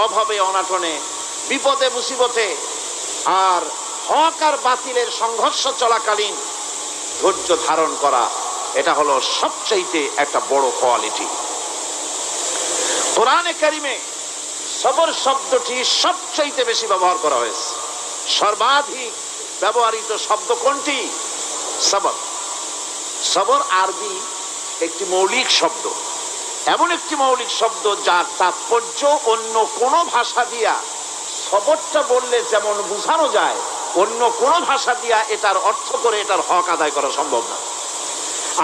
অভাবে অনাটনে বিপদে মুসিবতে আর হক আর বাতিলের সংঘর্ষ চলাকালীন ধৈর্য ধারণ করা, এটা হলো সবচাইতে একটা বড় কোয়ালিটি। কোরআনে কারিমে সবর শব্দটি সবচাইতে বেশি ব্যবহার করা হয়েছে। সর্বাধিক ব্যবহৃত শব্দ কোনটি? সবর। সবর আরবি একটি মৌলিক শব্দ, এমন একটি মৌলিক শব্দ যার তাৎপর্য অন্য কোনো ভাষা দিয়া সবরটা বললে যেমন বোঝানো যায়, অন্য কোনো ভাষা দিয়া এটার অর্থ করে এটার হক আদায় করা সম্ভব না।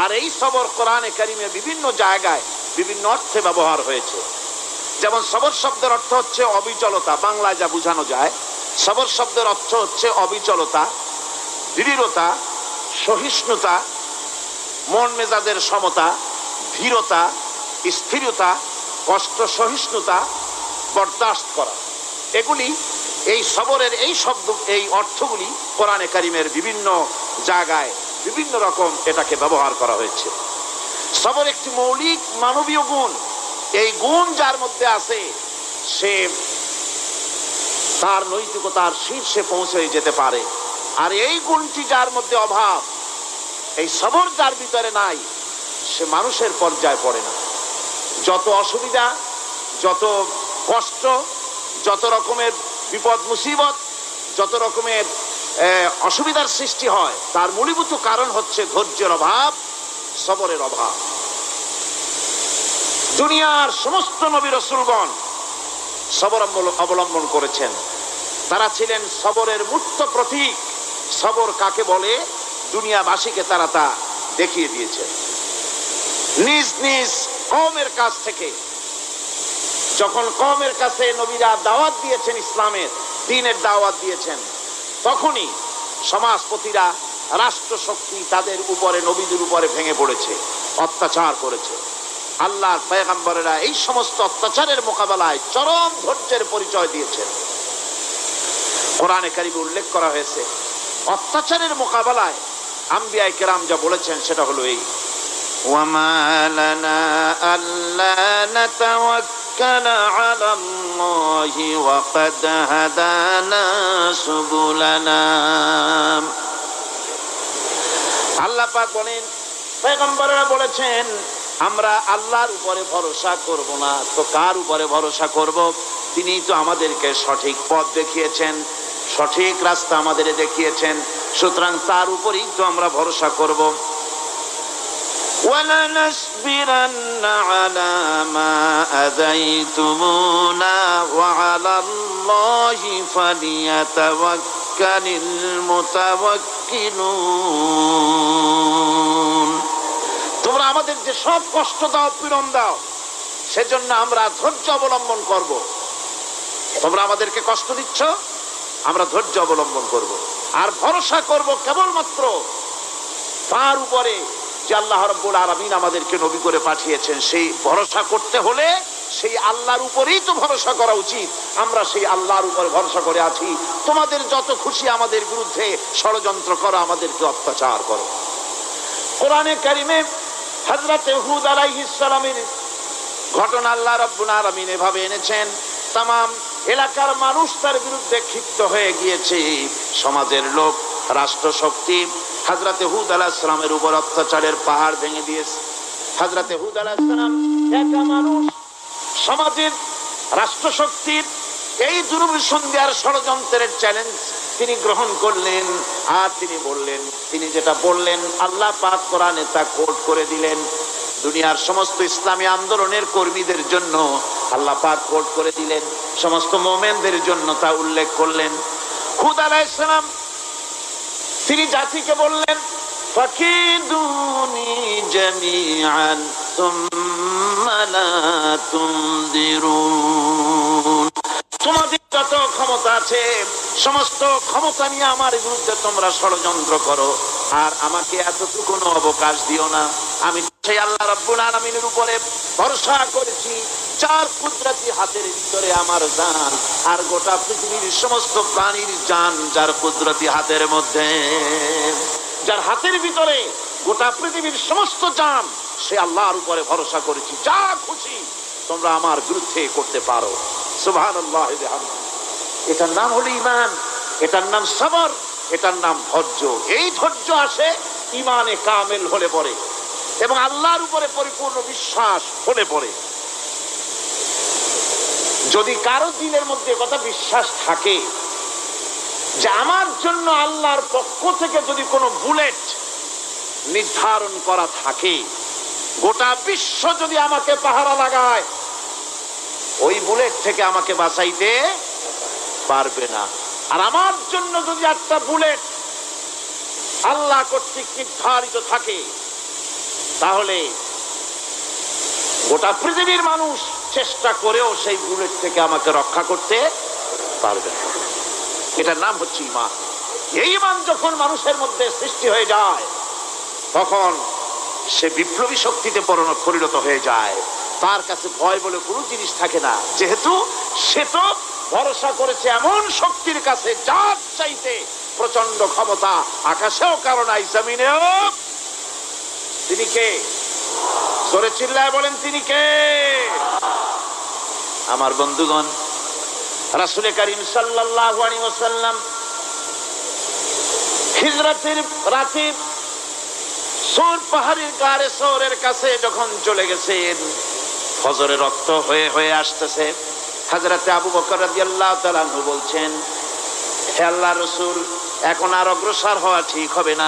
আর এই সবর কোরআনে কারিমে বিভিন্ন জায়গায় বিভিন্ন অর্থে ব্যবহার হয়েছে। যেমন সবর শব্দের অর্থ হচ্ছে অবিচলতা, বাংলায় যা বোঝানো যায়। সবর শব্দের অর্থ হচ্ছে অবিচলতা, দৃঢ়তা, সহিষ্ণুতা, মন মেজাজের সমতা, ধীরতা, স্থিরতা, কষ্ট সহিষ্ণুতা, বরদাস্ত করা। এগুলি এই সবরের এই শব্দ, এই অর্থগুলি কোরআনে কারিমের বিভিন্ন জায়গায় বিভিন্ন রকম এটাকে ব্যবহার করা হয়েছে। সবর একটি মৌলিক মানবীয় গুণ। এই গুণ যার মধ্যে আছে সে তার নৈতিকতার শীর্ষে পৌঁছে যেতে পারে। আর এই গুণটি যার মধ্যে অভাব, এই সবর যার ভিতরে নাই, সে মানুষের পর্যায়ে পড়ে না। যত অসুবিধা, যত কষ্ট, যত রকমের বিপদ মুসিবত, যত রকমের অসুবিধার সৃষ্টি হয়, তার মূলীভূত কারণ হচ্ছে ধৈর্যের অভাব, সবরের অভাব। দুনিয়ার সমস্ত নবী রাসূলগণ সবর অবলম্বন করেছেন। তারা ছিলেন সবরের মূর্ত প্রতীক। সবর কাকে বলে দুনিয়াবাসীকে তারা তা দেখিয়ে দিয়েছে। নিজ নিজ কওমের কাছ থেকে যখন কওমের কাছে নবীরা দাওয়াত দিয়েছেন, ইসলামের দ্বীনের দাওয়াত দিয়েছেন, তখনই সমাজপতিরা, রাষ্ট্রশক্তি তাদের উপরে, নবীদের উপরে ভেঙে পড়েছে, অত্যাচার করেছে। আল্লাহর পয়গম্বরেরা এই সমস্ত অত্যাচারের মোকাবেলায় চরম ধৈর্যের পরিচয় দিয়েছেন। কোরআনে কারিমে উল্লেখ করা হয়েছে অত্যাচারের মোকাবেলায় আম্বিয়ায়ে কেরাম যা বলেছেন সেটা হলো এই: ওয়ামা লানা আল্লা নাতাওয়াক্কালা আলাল্লাহি ওয়া ক্বাদ হাদানা সুবুলানা। আল্লাহ পাক বলেন, পয়গম্বররা বলেছেন আমরা আল্লাহর উপরে ভরসা করব না তো কার উপরে ভরসা করব? তিনি তো আমাদেরকে সঠিক পথ দেখিয়েছেন, সঠিক রাস্তা আমাদের দেখিয়েছেন, সুতরাং তার উপরেই তো আমরা ভরসা করব। ওয়ালানাসবিরান্না আলা মা আযাইতুমুনা ওয়া আলাল্লাহি ফালিয়াতাওয়াক্কালিল মুতাওয়াক্কিলুন। তোমরা আমাদের যে সব কষ্ট দাও, পীড়ন দাও, সেজন্য আমরা ধৈর্য অবলম্বন করব। তোমরা আমাদেরকে কষ্ট দিচ্ছ, আমরা ধৈর্য অবলম্বন করব আর ভরসা করব কেবলমাত্র তার উপরে যে আল্লাহ রাব্বুল আলামিন আমাদেরকে নবী করে পাঠিয়েছেন। সেই ভরসা করতে হলে সেই আল্লাহর উপরেই তো ভরসা করা উচিত। আমরা সেই আল্লাহর উপরে ভরসা করে আছি। তোমাদের যত খুশি আমাদের বিরুদ্ধে ষড়যন্ত্র করো, আমাদেরকে অত্যাচার করো। কোরআনে কারিমে হযরতে হুদ আলাইহিস সালামের ঘটনা আল্লাহ রাব্বুল আলামিন এভাবে এনেছেন। তামাম এলাকার মানুষ তার বিরুদ্ধে ক্ষিপ্ত হয়ে গিয়েছে। সমাজের লোক, রাষ্ট্রশক্তি হযরতে হুদ আলাইহিস সালামের উপর অত্যাচারের পাহাড় ভেঙে দিয়েছে। হযরতে হুদ আলাইহিস সালাম একা মানুষ, সমাজের রাষ্ট্রশক্তির এই দুর্বিসন্ধির ষড়যন্ত্রের চ্যালেঞ্জ তিনি গ্রহণ করলেন। আর তিনি বললেন, তিনি যেটা বললেন আল্লাহ পাক কোরআনে তা কোট করে দিলেন। দুনিয়ার সমস্ত ইসলামী আন্দোলনের কর্মীদের জন্য আল্লাহ পাক কোট করে দিলেন, সমস্ত মুমিনদের জন্য তা উল্লেখ করলেন। হুদ আলাইহিস সালাম তিনি জাতিকে বললেন, ফাকিদুনি জামিআন সুম্মা লা তুনদিরুন। তোমাদের যত ক্ষমতা আছে সমস্ত ক্ষমতা নিয়ে আমার বিরুদ্ধে তোমরা ষড়যন্ত্র করো, আর আমাকে এতটুকু অবকাশ দিও না। আমি সেই আল্লাহ রাব্বুল আলামিনের উপরে ভরসা করেছি, যার কুদরতি হাতের ভিতরে আমার জান, আর গোটা পৃথিবীর সমস্ত প্রাণীর জান যার কুদরতি হাতের মধ্যে। যার হাতের ভিতরে গোটা পৃথিবীর সমস্ত জান, সে আল্লাহর উপরে ভরসা করেছি। যা খুশি তোমরা আমার বিরুদ্ধে করতে পারো। সুবহানাল্লাহ বিহামদিহি। এটার নাম হলো ঈমান, এটার নাম সবর, এটার নাম ধৈর্য। এই ধৈর্য আসে ঈমানে কামেল হলে পরে এবং আল্লাহর উপরে পরিপূর্ণ বিশ্বাস হলে পরে। যদি কারো দিনের মধ্যে কথা বিশ্বাস থাকে যে আমার জন্য আল্লাহর পক্ষ থেকে যদি কোনো বুলেট নির্ধারণ করা থাকে, গোটা বিশ্ব যদি আমাকে পাহারা লাগায়, ওই বুলেট থেকে আমাকে বাঁচাইতে পারবে না। আর আমার জন্য যদি একটা বুলেট আল্লাহ কর্তৃক নির্ধারিত থাকে, তাহলে গোটা পৃথিবীর মানুষ চেষ্টা করেও সেই বুলেট থেকে আমাকে রক্ষা করতে পারবে না। এটার নাম হচ্ছে ঈমান। এই ঈমান যখন মানুষের মধ্যে সৃষ্টি হয়ে যায়, তখন সে বিপ্লবী শক্তিতে পরিণত হয়ে যায়। তার কাছে ভয় বলে কোনো জিনিস থাকে না, যেহেতু সে তো ভরসা করেছে এমন শক্তির কাছে যার চাইতে প্রচন্ড ক্ষমতা আকাশেও কারো নাই, জমিনেও। তিনি কে? জোরে চিল্লায় বলেন, তিনি কে? আমার বন্ধুগণ, রাসূল করিম সাল্লাল্লাহু আলাইহি ওয়াসাল্লাম হিজরতের রাতে সৌর পাহাড়ের গায়ে সৌরের কাছে যখন চলে গেছেন, ফজরের রক্ত হয়ে হয়ে আসতেছে। হযরতে আবু বকর রাদিয়াল্লাহু তাআলা আনহু বলছেন, হে আল্লাহর রাসূল, এখন আর অগ্রসর হওয়া ঠিক হবে না,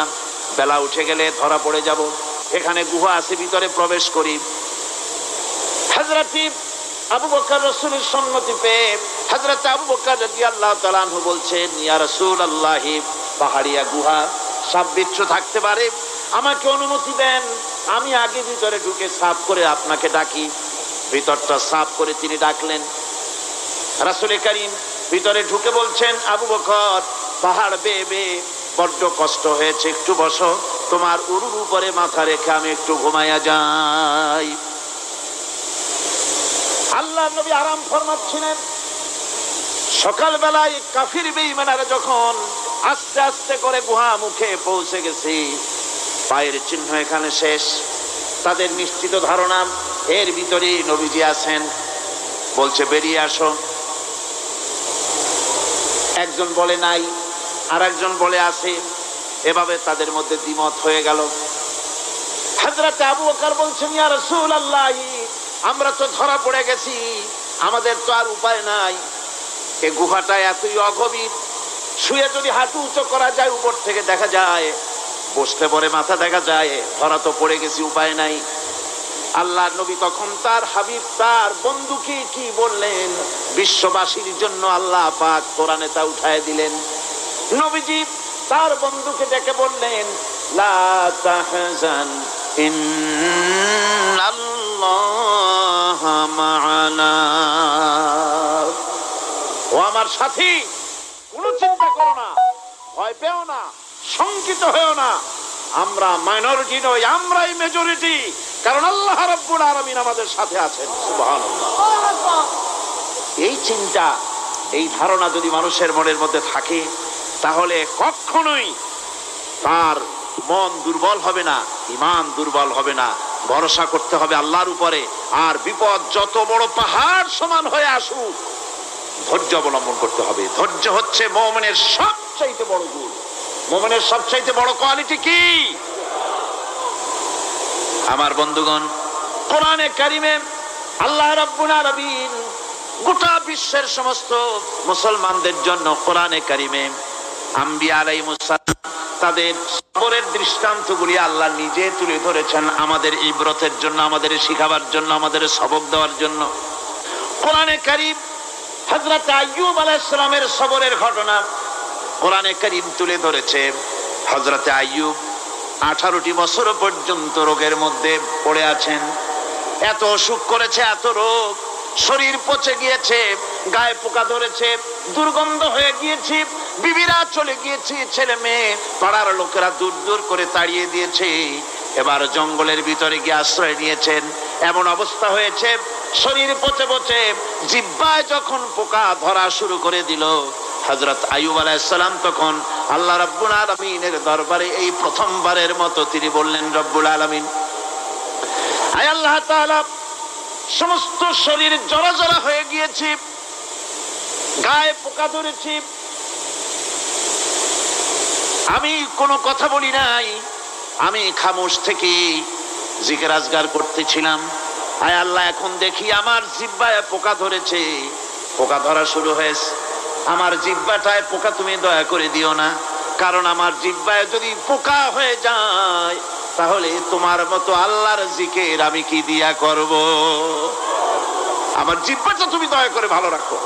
বেলা উঠে গেলে ধরা পড়ে যাব। এখানে গুহা আছে, ভিতরে প্রবেশ করি। হযরতে আবু বকর রাসূলের সম্মতি পেয়ে হযরতে আবু বকর রাদিয়াল্লাহু তাআলা আনহু বলছেন, ইয়া রাসূলুল্লাহ, পাহাড়িয়া গুহা, সাপ বিচ্ছু থাকতে পারে, আমাকে অনুমতি দেন, আমি আগে ভিতরে ঢুকে সাফ করে আপনাকে ডাকি। ভিতরটা সাফ করে তিনি ডাকলেন। রাসূল করিম ভিতরে ঢুকে বলছেন, আবু বকর, পাহাড় বেয়ে বেয়ে বড্ড কষ্ট হয়েছে, একটু বসো, তোমার উরুর উপরে মাথা রেখে আমি একটু ঘুমাইয়া যাই। আল্লাহর নবী আরাম ফরমাচ্ছিলেন। সকালবেলায় কাফির বেঈমানেরা যখন আস্তে আস্তে করে গুহা মুখে পৌঁছে গেছে, পায়ের চিহ্ন এখানে শেষ, তাদের নিশ্চিত ধারণা এর ভিতরে নবীজি আছেন। বলছে, বেরিয়ে আসো। একজন বলে নাই, আর একজন বলে আছে। এভাবে তাদের মধ্যে দ্বিমত হয়ে গেল। হযরতে আবু বকর বলছেন, ইয়া রাসূলুল্লাহ, আমরা তো ধরা পড়ে গেছি, আমাদের তো আর উপায় নাই। এই গুহাটা এতই অগভীর, শুয়ে যদি হাঁটু উঁচু করা যায় উপর থেকে দেখা যায়, বসতে পরে মাথা দেখা যায়, ধরা তো পড়ে গেছি, উপায় নাই। আল্লাহর নবী তখন তার হাবিব, তার বন্ধুকে কি বললেন? বিশ্ববাসীর জন্য আল্লাহ পাক কোরআনে তা উঠায় দিলেন। নবীজি তার বন্ধুকে ডেকে বললেন, লা তাহজান ইন্নাল্লাহা মা'ানা। ও আমার সাথী, কোনো চিন্তা করো না, ভয় পেও না, শঙ্কিত হয়েও না। আমরা মাইনরিটি নই, আমরাই মেজরিটি, কারণ আল্লাহ রাব্বুল আলামিন আমাদের সাথে আছেন। সুবহানাল্লাহ। এই চিন্তা, এই ধারণা যদি মানুষের মনের মধ্যে থাকে, তাহলে কখনোই তার মন দুর্বল হবে না, ঈমান দুর্বল হবে না। ভরসা করতে হবে আল্লাহর উপরে। আর বিপদ যত বড় পাহাড় সমান হয়ে আসুক, ধৈর্য অবলম্বন করতে হবে। ধৈর্য হচ্ছে মুমিনের সবচাইতে বড় গুণ। মুমিনের সবচাইতে বড় কোয়ালিটি কি? আমার বন্ধুগণ, কোরআনে কারিমে আল্লাহ রাব্বুল আলামিন গোটা বিশ্বের সমস্ত মুসলমানদের জন্য কোরআনে কারিমে আম্বিয়া আলাইহিস সালাম তাদের সবরের দৃষ্টান্তগুলি আল্লাহ নিজে তুলে ধরেছেন, আমাদের ইবরতের জন্য, আমাদের শিখাবার জন্য, আমাদের সবক দেওয়ার জন্য। কোরআনে কারিম হযরত আইয়ুব আলাইহিস সালামের সবরের ঘটনা কোরআনে কারিম তুলে ধরেছে। হযরত আইয়ুব 18টি বছর পর্যন্ত রোগের মধ্যে পড়ে আছেন। এত অসুখ করেছে, এত রোগ, শরীর পচে গিয়েছে, গায়ে পোকা ধরেছে, দুর্গন্ধ হয়ে গিয়েছে, বিবিরা চলে গিয়েছে, ছেলে মেয়ে পাড়ার লোকেরা দূর দূর করে তাড়িয়ে দিয়েছে। এবার জঙ্গলের ভিতরে গিয়ে আশ্রয় নিয়েছেন। এমন অবস্থা হয়েছে, শরীর পচে পচে জিহ্বায় যখন পোকা ধরা শুরু করে দিল, হযরত আইয়ুব আলাইহিস সালাম তখন আল্লাহ রাব্বুল আলামিনের দরবারে এই প্রথমবারের মতো তিনি বললেন, রব্বুল আলামিন, আয় আল্লাহ তাআলা, সমস্ত শরীর জরা জরা হয়ে গিয়েছে, গায়ে পোকা ধরেছি, আমি কোনো কথা বলি নাই, আমি খামোশ থেকে জিকির আজগার করতেছিলাম। আয় আল্লাহ, এখন দেখি আমার জিহ্বায় পোকা ধরেছে, পোকা ধরা শুরু হয়েছে। আমার জিহ্বাটায় পোকা তুমি দয়া করে দিও না, কারণ আমার জিহ্বায় যদি পোকা হয়ে যায় তাহলে তোমার মতো আল্লাহর জিকির আমি কি দিয়া করব। আমার জিহ্বাটা তুমি দয়া করে ভালো রাখো।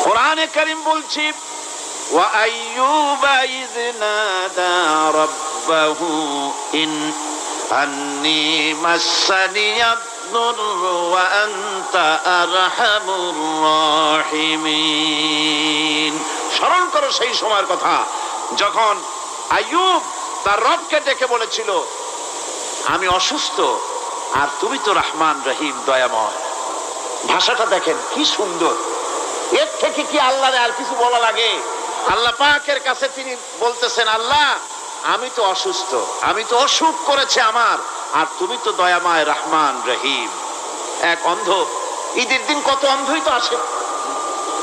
কোরআনে কারীম বলছি, ওয়া আইয়ুবা ইয নাদা রাব্বাহু আন্নী মাসসানিয়াদ দুররু ওয়া আনতা আরহামুর রাহিমিন। স্মরণ করো সেই সময়ের কথা যখন আইয়ুব তার রবকে ডেকে বলেছিল, আমি অসুস্থ আর তুমি তো রহমান রহিম, দয়াময়। ভাষাটা দেখেন কি সুন্দর। এর থেকে কি আল্লাহর আর কিছু বলা লাগে? আল্লাহ পাকের কাছে তিনি বলতেছেন, আল্লাহ আমি তো অসুস্থ, আমি তো অসুখ করেছে আমার, আর তুমি তো দয়াময় রহমান রহিম। এক অন্ধ, ঈদের দিন কত অন্ধই তো আসে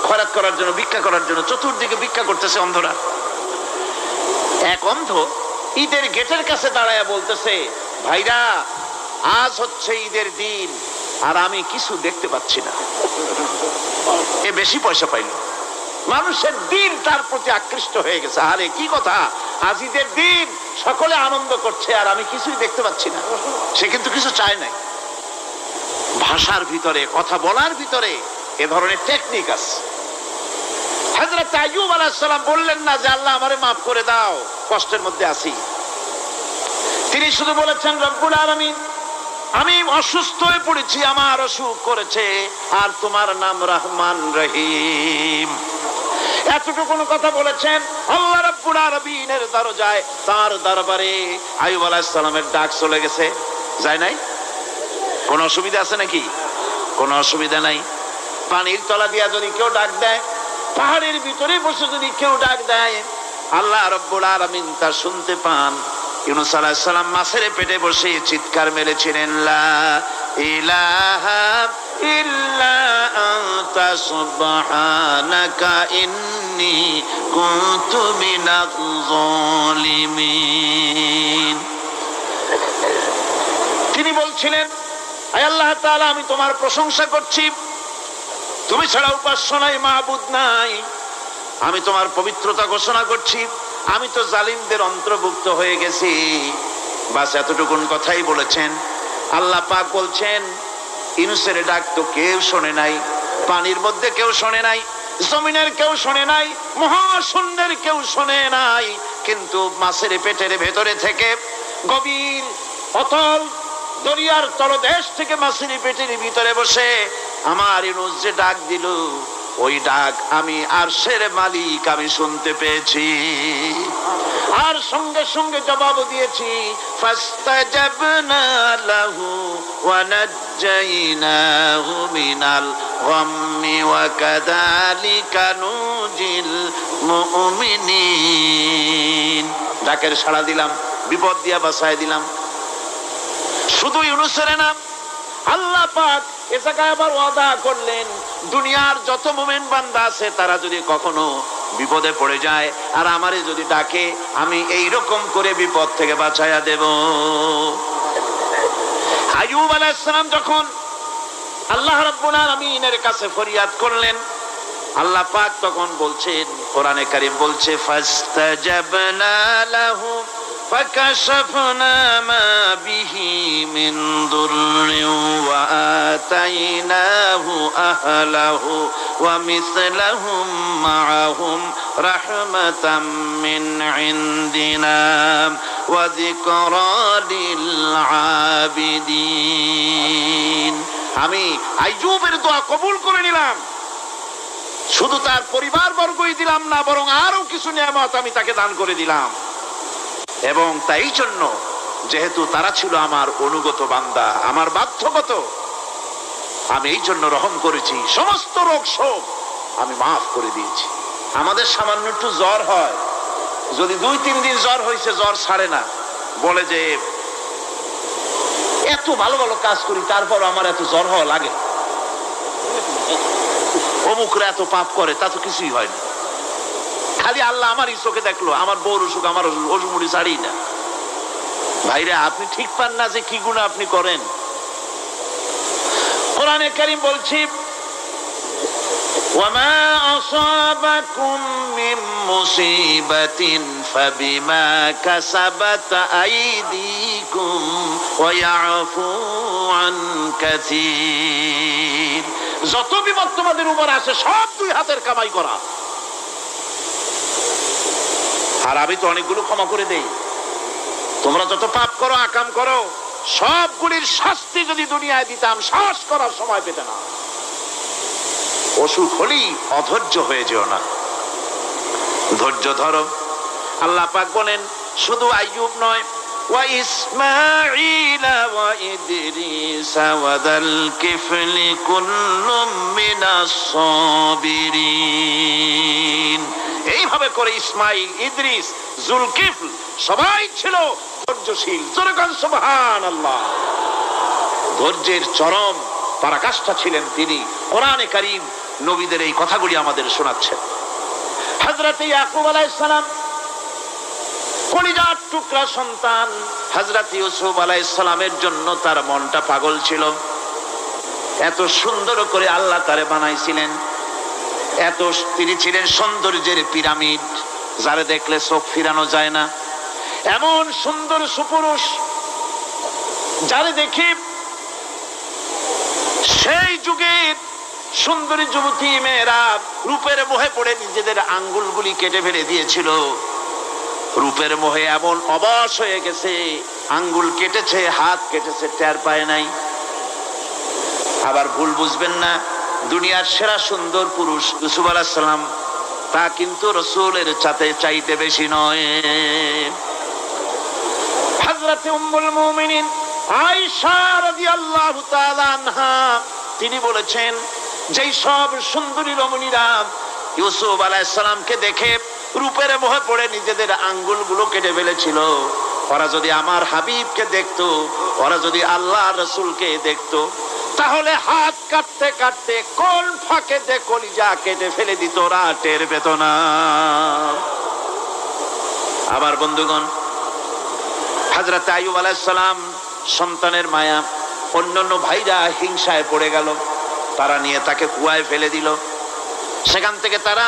খয়রাত করার জন্য, ভিক্ষা করার জন্য, চতুর্দিকে ভিক্ষা করতেছে অন্ধরা। এক অন্ধ ঈদের গেটের কাছে দাঁড়ায় বলতেছে, ভাইরা আজ হচ্ছে ঈদের দিন আর আমি কিছু দেখতে পাচ্ছি না। এ বেশি পয়সা পাইল, মানুষের দিন তার প্রতি আকৃষ্ট হয়ে গেছে। আরে কি কথা, আজ ঈদের দিন, সকলে আনন্দ করছে আর আমি কিছুই দেখতে পাচ্ছি না। সে কিন্তু কিছু চায় নাই। ভাষার ভিতরে, কথা বলার ভিতরে এ ধরনের টেকনিক আছে। হযরত আইয়ুব আলাইহিস সালাম বললেন না যে আল্লাহ আমারে মাফ করে দাও, কষ্টের মধ্যে আছি। তিনি শুধু বলেছেন, রব্বুল আলামিন আমি অসুস্থ হয়ে পড়েছি, আমার অসুখ করেছে, আর তোমার নাম রহমান রহিম। এতটুকু কথা বলেছেন। আল্লাহ রাব্বুল আলামিনের দরজায়, তার দরবারে আইয়ুব আলাইহিস সালামের ডাক চলে গেছে। যায় নাই? কোন অসুবিধা আছে নাকি? কোনো অসুবিধা নাই। পানির তলা দিয়া যদি কেউ ডাক দেয়, পাহাড়ের ভিতরে বসে যদি কেউ ডাক দেয়, আল্লাহ রাব্বুল আলামিন তা শুনতে পান। ইউনূস আলাইহিস সালাম মাছের পেটে বসে চিৎকার মেরেছিলেন, লা ইলাহা ইল্লা আনতা সুবহানাকা ইন্নী কুনতু মিনাজ জালিমিন। তিনি বলছিলেন, আয় আল্লাহ তাআলা আমি তোমার প্রশংসা করছি, তুমি ছাড়া উপাস্য নাই, মাবুদ নাই। আমি তোমার পবিত্রতা ঘোষণা করছি, আমি তো জালিমদের অন্তর্ভুক্ত হয়ে গেছি। বাস এতটুকুন কথাই বলেছেন। আল্লাহ পাক বলছেন, ইউনূসের ডাক তো কেউ শোনে নাই, পানির মধ্যে কেউ শোনে নাই, জমিনের কেউ শোনে নাই, মহাশূন্যের কেউ শোনে নাই, কিন্তু মাছের পেটের ভেতরে থেকে, গভীর অতল দরিয়ার তলদেশ থেকে মাছের পেটের ভিতরে বসে আমার ইউনূস যে ডাক দিল, ওই ডাক আমি আরশের মালিক আমি শুনতে পেয়েছি, আর সঙ্গে সঙ্গে জবাব দিয়েছি। ফাস্তাজাবনা লাহু ওয়া নাজ্জাইনাহু মিনাল গাম্মি ওয়া কাযালিকা নুজিল মুমিনিন। ডাকের সাড়া দিলাম, বিপদ দিয়া বাঁচায় দিলাম। শুধু ইউনূসের না, আল্লাহ পাক এ জায়গায় আবার ওয়াদা করলেন, দুনিয়ার যত মুমিন বান্দা আছে তারা যদি কখনো বিপদে পড়ে যায় আর আমারে যদি ডাকে, আমি এই রকম করে বিপদ থেকে বাঁচায়া দেব। আইয়ুব আলাইহিস সালাম যখন আল্লাহ রাব্বুল আলামিনের কাছে ফরিয়াদ করলেন, আল্লাহ পাক তখন বলছেন, কোরআনে কারীম বলছে, ফাস্তাজাবনা লাহু فكشفنا ما به من ضر وآتيناه أهله ومثلهم معهم رحمة من عندنا وذكرى للعابدين। আমি আইয়ুবের দোয়া কবুল করে নিলাম, শুধু তার পরিবার বর্গই দিলাম না, বরং আরো কিছু নিয়ামত আমি তাকে দান করে দিলাম। এবং তাই জন্য যেহেতু তারা ছিল আমার অনুগত বান্দা, আমার বাধ্যগত, আমি এই জন্য রহম করেছি, সমস্ত রোগ শোক আমি মাফ করে দিয়েছি। আমাদের সামান্য একটু জ্বর হয়, যদি 2-3 দিন জ্বর হয়েছে, জ্বর ছাড়ে না, বলে যে এত ভালো ভালো কাজ করি তারপর আমার এত জ্বর হওয়া লাগে। অমুকরা এত পাপ করে, তা তো কিছুই হয় না। খালি আল্লাহ আমারই চোখে দেখলো, আমার বউর অসুখ, আমার অসুমুড়ি ছাড়ি না। ভাইরা, আপনি ঠিক পান না যে কি গুনাহ আপনি করেন। কোরআনে কারীম বলছি, وما أصابكم من مصيبة فبما كسبت أيديكم ويعفو عن كثير। যত বিপদ তোমাদের উপর আসে সব দুই হাতের কামাই করা। আর আমি তো অনেকগুলো ক্ষমা করে দেই। তোমরা যত পাপ করো, আকাম করো, সবগুলির শাস্তি যদি দুনিয়ায় দিতাম, শ্বাস করার সময় পেতে না। অসুখ হলেই অধৈর্য হয়ে যেও না, ধৈর্য ধরো। আল্লাহ পাক বলেন, শুধু আইয়ুব নয়, ওয়া ইসমাঈল ওয়া ইদরিস ওয়া যাল কিফলি কুল্লুম মিনাস সাবিরিন। এইভাবে করে ইসমাঈল, ইদ্রিস, যুলকিফল সবাই ছিল ধৈর্যশীল। জোরে বলেন সুবহানাল্লাহ। ধৈর্যের চরম পরাকাষ্ঠা ছিলেন তিনি। কোরআনে কারীম নবীদের এই কথাগুলি আমাদের শোনাচ্ছেন। হযরত ইয়াকুব আলাইহিস সালাম, কলিজার টুকরা সন্তান হযরত ইউসুফ আলাইহিস সালামের জন্য তার মনটা পাগল ছিল। এত সুন্দর করে আল্লাহ তারে বানাইছিলেন, এত তিনি ছিলেন সৌন্দর্যের পিরামিড, যারে দেখলে চোখ ফিরানো যায় না। এমন সুন্দর সুপুরুষ, যারে দেখে সেই যুগের সুন্দরী যুবতী মেয়েরা রূপের মোহে পড়ে নিজেদের আঙ্গুলগুলি কেটে ফেলে দিয়েছিল। রূপের মোহে এমন অবশ হয়ে গেছে, আঙ্গুল কেটেছে, হাত কেটেছে, টের পায় নাই। আবার ভুল বুঝবেন না, দুনিয়ার সেরা সুন্দর পুরুষ ইউসুফ আলাইহিস সালাম, তা কিন্তু রাসূলের চাইতে বেশি নয়। হযরত উম্মুল মুমিনিন আয়েশা রাদিয়াল্লাহু তাআলা আনহা তিনি বলেছেন, যেই সব সুন্দরী রমণীরা ইউসুফ আলাইহিস সালামকে দেখে রূপের মোহে পড়ে নিজেদের আঙ্গুলগুলো কেটে ফেলেছিল, ওরা যদি আমার হাবিবকে দেখতো, ওরা যদি আল্লাহর রাসূলকে দেখতো, তাহলে হাত কাটতে কাটতে কোন ফাঁকে যে কলিজা কেটে ফেলে দিত, ওরা টের পেত না। আমার বন্ধুগণ, হযরত আইয়ুব আলাইহিস সালাম সন্তানের মায়া, অন্যান্য ভাইরা হিংসায় পড়ে গেল, তারা নিয়ে তাকে কুয়ায় ফেলে দিল। সেখান থেকে তারা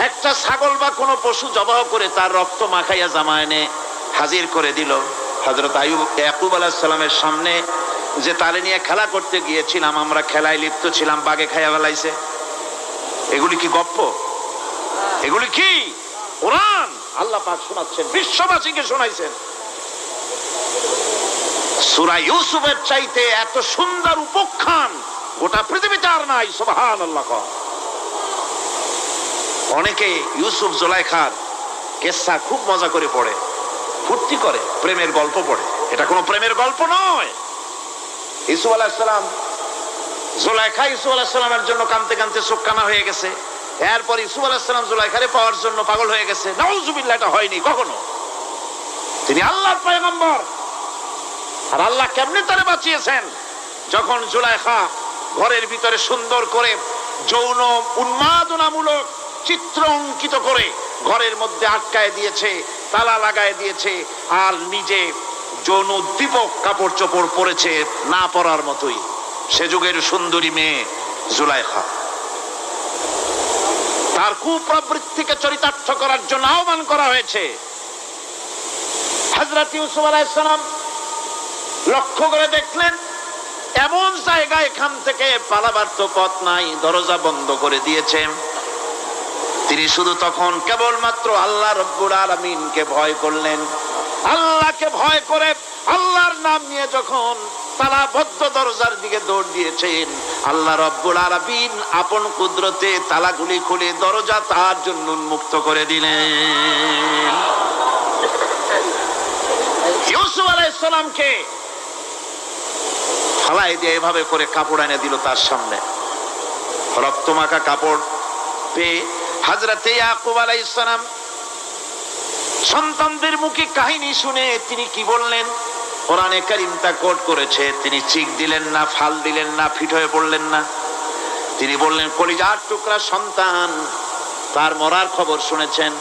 একটা ছাগল বা কোনো পশু জবাহ করে তার রক্ত মাখাইয়া জামা এনে হাজির করে দিল। হযরত ইয়াকুব আলাইহিস সালামের সামনে যে তালে নিয়ে খেলা করতে গিয়েছিলাম, আমরা খেলায় লিপ্ত ছিলাম, বাগে খাইয়া ফেলাইছে। এগুলি কি গপ্প? এগুলি কি কোরআন? আল্লাহ পাক শোনাচ্ছেন, বিশ্ববাসীকে শোনাইছেন। সূরা ইউসুফের চাইতে এত সুন্দর উপাখ্যান গোটা পৃথিবীতে আর নাই। সুবহানাল্লাহ। অনেকে ইউসুফ জুলাইখার কিসসা খুব মজা করে পড়ে, ফুর্তি করে, প্রেমের গল্প পড়ে। এটা কোনো প্রেমের গল্প নয়। ইউসুফ আলাইহিস সালাম, জুলাইখা ইউসুফ আলাইহিস সালামের জন্য কাঁদতে কাঁদতে চোখ কানা হয়ে গেছে। এরপর ইউসুফ আলাইহিস সালাম জুলাইখারে পাওয়ার জন্য পাগল হয়ে গেছে। নাউজুবিল্লাহ, এটা হয়নি কখনো। তিনি আল্লাহর পয়গম্বর। আর আল্লাহ কেমনে তারে বাঁচিয়েছেন? যখন জুলাইখা ঘরের ভিতরে সুন্দর করে যৌন উন্মাদনামূলক চিত্র অঙ্কিত করে ঘরের মধ্যে আটকায় দিয়েছে, তালা লাগায় দিয়েছে, আর নিজে যৌন উদ্দীপক কাপড় চোপড় পরেছে না পরার মতোই। সে যুগের সুন্দরী মেয়ে জুলাইখা, তার কুপ্রবৃত্তিকে চরিতার্থ করার জন্য আহ্বান করা হয়েছে। হযরত ইউসুফ আলাইহিস সালাম লক্ষ্য করে দেখলেন এমন জায়গা, এখান থেকে পালাবার তো পথ নাই, দরজা বন্ধ করে দিয়েছে। তিনি শুধু তখন কেবলমাত্র আল্লাহ রাব্বুল আলামিনকে ভয় করলেন। আল্লাহকে ভয় করে আল্লাহর নাম নিয়ে যখন তালাবদ্ধ দরজার দিকে দৌড় দিয়েছেন, আল্লাহ রাব্বুল আলামিন আপন কুদরতে তালাগুলি খুলে দরজা তার জন্য উন্মুক্ত করে দিলেন। ইউসুফ আলাইহিস সালামকে ফালাই দিয়ে এভাবে করে কাপড় এনে দিল তার সামনে। রক্তমাখা কাপড় পেয়ে হযরত ইয়াকুব আলাইহিস সালাম সন্তানদের মুখে কাহিনী শুনে তিনি কি বললেন? কোরআনে কারীম তা কোট করেছে। তিনি চিক দিলেন না, ফাল দিলেন না, ফিট হয়ে পড়লেন না। তিনি বললেন, কলিজার টুকরা সন্তান তার মরার খবর শুনেছেন।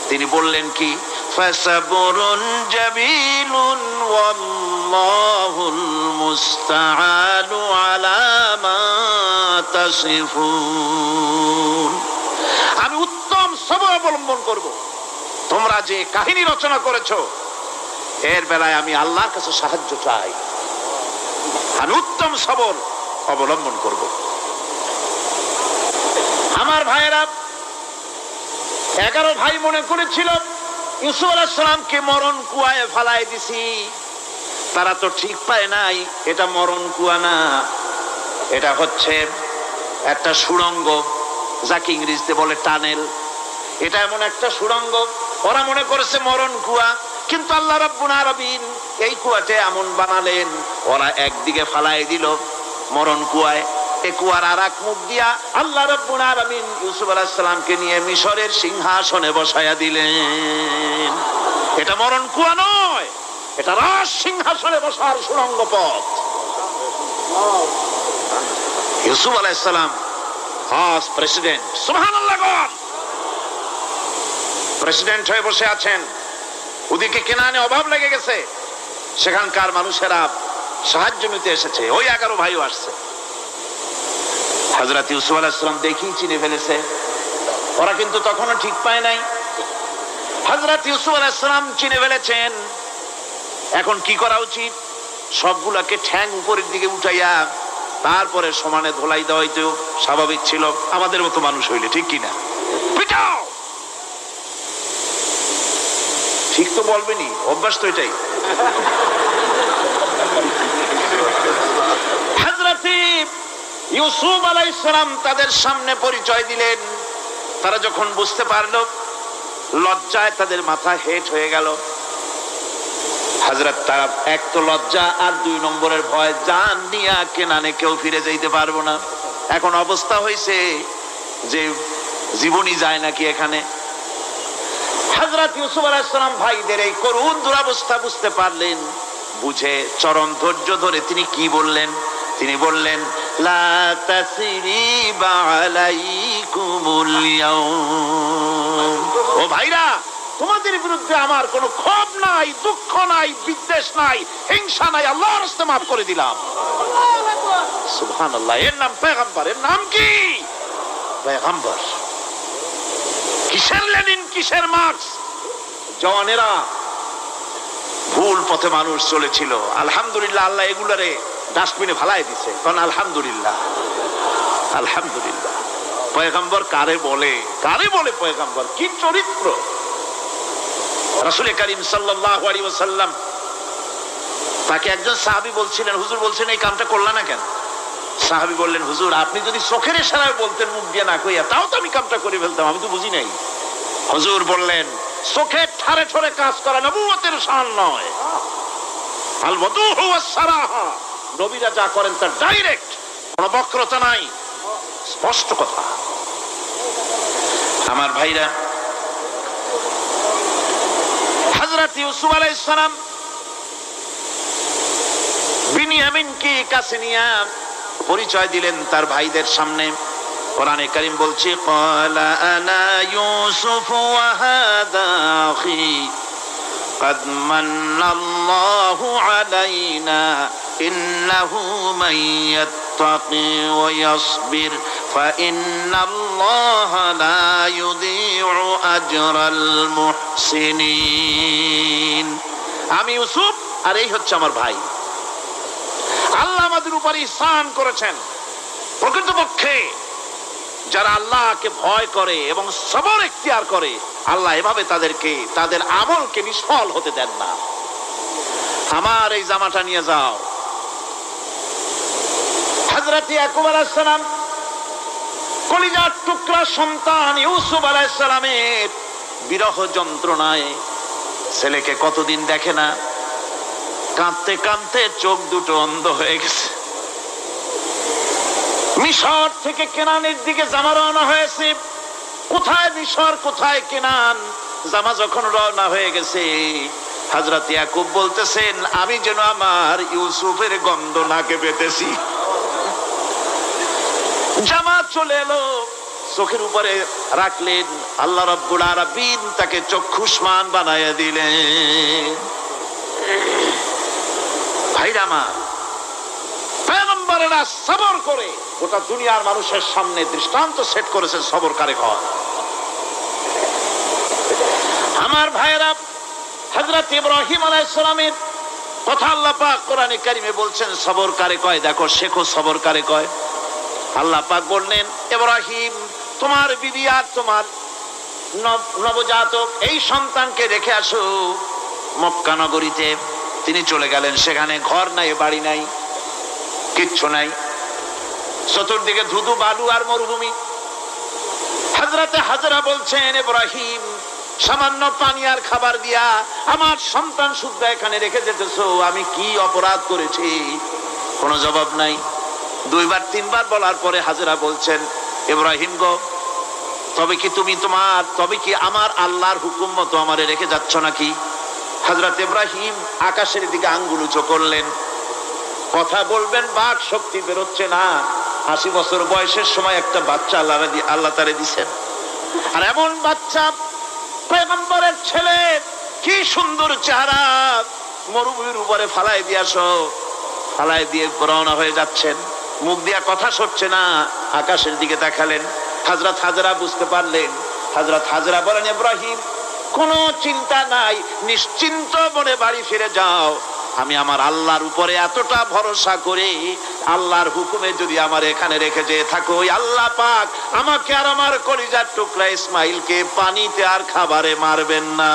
তিনি বললেন কি, ফাসাবরুন জামিলুন ওয়াল্লাহুল মুস্তাআনু আলা মা তাসিফুন। আমি উত্তম সবর অবলম্বন করব। তোমরা যে কাহিনী রচনা করেছো এর বেলায় আমি আল্লাহর কাছে সাহায্য চাই। আমি উত্তম সবর অবলম্বন করব। আমার ভাইয়েরা, 11 ভাই মনে করেছিল ইউসুফ আলাইহিস সালামকে মরণ কুয়ায় ফেলাই দিছি। তারা তো ঠিক পায় নাই এটা মরণ কুয়া না, এটা হচ্ছে একটা সুড়ঙ্গ, যাকে ইংরেজিতে বলে টানেল। এটা এমন একটা সুড়ঙ্গ, ওরা মনে করেছে মরণ কুয়া। কিন্তু আল্লাহ রাব্বুল আলামিন এই কুয়াতে এমন বানালেন, ওরা একদিকে ফালাই দিল মরণ কুয়ায়, এই কুয়ার আর এক মুখ দিয়া আল্লাহ রাব্বুল আলামিন ইউসুফ আলাইহিস সালামকে নিয়ে মিশরের সিংহাসনে বসায়া দিলেন। এটা মরণ কুয়া নয়, এটা রাজ সিংহাসনে বসার সুড়ঙ্গ পথ। ইউসুফ আলাইহিস সালাম ফার্স্ট প্রেসিডেন্ট, সুবহানাল্লাহ, প্রেসিডেন্ট হয়ে বসে আছেন। ওদিকে কেনানে অভাব লেগে গেছে, সেখানকার মানুষেরা সাহায্য নিতে এসেছে। ওই 11 ভাইও আসছে। হযরত ইউসুফ আলাইহিস সালাম দেখেই চিনে ফেলেছে, ওরা কিন্তু তখনও ঠিক পায় নাই। হযরত ইউসুফ আলাইহিস সালাম চিনে ফেলেছেন। এখন কি করা উচিত? সবগুলাকে ঠ্যাং উপরের দিকে উঠাইয়া তারপরে সমানে ধোলাই দেওয়া হইতো স্বাভাবিক ছিল, আমাদের মতো মানুষ হইলে, ঠিক কিনা? পিটাও, ঠিক তো বলবেনি, অভ্যাস তো এটাই। হযরত ইউসুফ আলাইহিস সালাম তাদের সামনে পরিচয় দিলেন। তারা যখন বুঝতে পারল, লজ্জায় তাদের মাথা হেট হয়ে গেল। হযরত, তারা এক তো লজ্জা, আর 2 নম্বরের ভয়, জান নিয়া কেনানে কেউ ফিরে যাইতে পারবো না। এখন অবস্থা হয়েছে যে জীবনই যায় নাকি এখানে। হযরত ইউসুফ আলাইহিস সালাম ভাইদের এই করুণ দুরবস্থা বুঝতে পারলেন। বুঝে চরম ধৈর্য ধরে তিনি কি বললেন? তিনি বললেন, লা তাসরিবা আলাইকুমুল ইয়াউম। ও ভাইরা, তোমাদের বিরুদ্ধে আমার কোনো ক্ষোভ নাই, দুঃখ নাই, বিদ্বেষ নাই, হিংসা নাই, আল্লাহর রাস্তায় মাফ করে দিলাম। সুবহানাল্লাহ। এর নাম পয়গম্বর। এর নাম কি? পয়গম্বর। কিসের লেনিন, কিসের মার্কস? জওয়ানেরা, ভুল পথে মানুষ চলেছিল, আলহামদুলিল্লাহ আল্লাহ এগুলারে ডাস্টবিনে ফালাই দিছে। কারণ আলহামদুলিল্লাহ, আলহামদুলিল্লাহ। পয়গম্বর কারে বলে? কারে বলে পয়গম্বর? কি চরিত্র! রাসূল করিম সাল্লাল্লাহু আলাইহি ওয়াসাল্লাম, তাকে একজন সাহাবী বলছিলেন, হুজুর বলছেন এই কামটা করলা না কেন? সাহাবী বললেন, হুজুর আপনি যদি চোখের ইশারায় বলতেন মুখ দিয়ে না কইয়া, তাও তো আমি কামটা করে ফেলতাম, আমি তো বুঝি নাই। হুজুর বললেন, চোখের ঠারে ঠরে কাজ করা নবুয়তের শান নয়। আল ওয়াদুহু ওয়াস সারাহা, নবীরা যা করেন তা ডাইরেক্ট, কোনো বক্রতা নাই, স্পষ্ট কথা। আমার ভাইরা, হযরত ইউসুফ আলাইহিস সালাম বিনিয়ামিনকে কাছে নিয়ে পরিচয় দিলেন তার ভাইদের সামনে। কোরআনে কারীম বলছে, ক্বালা আনা ইউসুফ ওয়া হাযা আখি قد من الله علينا إنه من يتقي ويصبر فإن الله لا يضيع أجر المحسنين। আমি ইউসুফ আর এই হচ্ছে আমার ভাই। আল্লাহ আমাদের উপর ইহসান করেছেন। প্রকৃতপক্ষে যারা আল্লাহকে ভয় করে এবং সবর ইখতিয়ার করে, আল্লাহ এভাবে তাদেরকে তাদের আমলকে নিষ্ফল হতে দেন না। আমার এই জামাটা নিয়ে যাও। হযরত ইয়াকুব আলাইহিস সালাম, কলিজার টুকরা সন্তান ইউসুফ আলাইহিস সালামের বিরহ যন্ত্রণায় ছেলেকে কতদিন দেখে না, কাঁদতে কাঁদতে চোখ দুটো অন্ধ হয়ে গেছে। মিশর থেকে কেনানের দিকে জামা রওনা হয়েছে। কোথায় মিশর, কোথায় কেনান? জামা যখন রওনা হয়ে গেছে, হযরত ইয়াকুব বলতেছেন, আমি যেন আমার ইউসুফের গন্ধ নাকে পেতেছি। জামা চলে এলো, চোখের উপরে রাখলেন, আল্লাহ রাব্বুল আলামিন তাকে চক্ষুষ্মান বানাইয়া দিলেন। ভাইরা আমার, পয়গম্বরেরা সবর করে গোটা দুনিয়ার মানুষের সামনে দৃষ্টান্ত সেট করেছেন সবর কারে কয়। আমার ভাইরা, হযরত ইব্রাহিম আলাইহিস সালামের কথা আল্লাহ পাক কোরআনে কারিমে বলছেন সবর কারে কয়। দেখো, শেখো সবর কারে কয়। আল্লাহ পাক বললেন, ইব্রাহিম তোমার বিবি আর তোমার নবজাতক এই সন্তানকে রেখে আসো মক্কা নগরীতে। তিনি চলে গেলেন, সেখানে ঘর নাই, বাড়ি নাই, কিচ্ছু নাই, চতুর্দিকে ধুধু বালু আর মরুভূমি। হযরতে হাজরা বলছেন, ইব্রাহিম সামান্য পানি আর খাবার দিয়া আমার সন্তান শুদ্ধ এখানে রেখে যেতেছো, আমি কি অপরাধ করেছি? কোনো জবাব নাই। দুইবার তিনবার বলার পরে হাজরা বলছেন, ইব্রাহিম গো, তবে কি আমার আল্লাহর হুকুম মতো আমারে রেখে যাচ্ছ নাকি? হযরত ইব্রাহিম আকাশের দিকে আঙ্গুল উঁচু করলেন। কথা বলবেন, বাক শক্তি বেরোচ্ছে না। 80 বছর বয়সের সময় একটা বাচ্চা আল্লাহ তারে দিছেন, আর এমন বাচ্চা পয়গম্বরের ছেলে, কি সুন্দর চেহারা, মরুভূমির উপরে ফালাই দিয়াছো, ফালাই দিয়ে রওনা হয়ে যাচ্ছেন, মুখ দিয়া কথা সরছে না, আকাশের দিকে দেখালেন। হযরত হাজরা বুঝতে পারলেন। হযরত হাজরা বলেন, ইব্রাহিম কোনো চিন্তা নাই, নিশ্চিন্ত মনে বাড়ি ফিরে যাও। আমি আমার আল্লাহর উপরে এতটা ভরসা করে আল্লাহর হুকুমে যদি আমার এখানে রেখে যেয়ে থাকো, ওই আল্লাহ পাক আমাকে আর আমার কলিজার টুকরা ইসমাইলকে পানিতে আর খাবারে মারবেন না,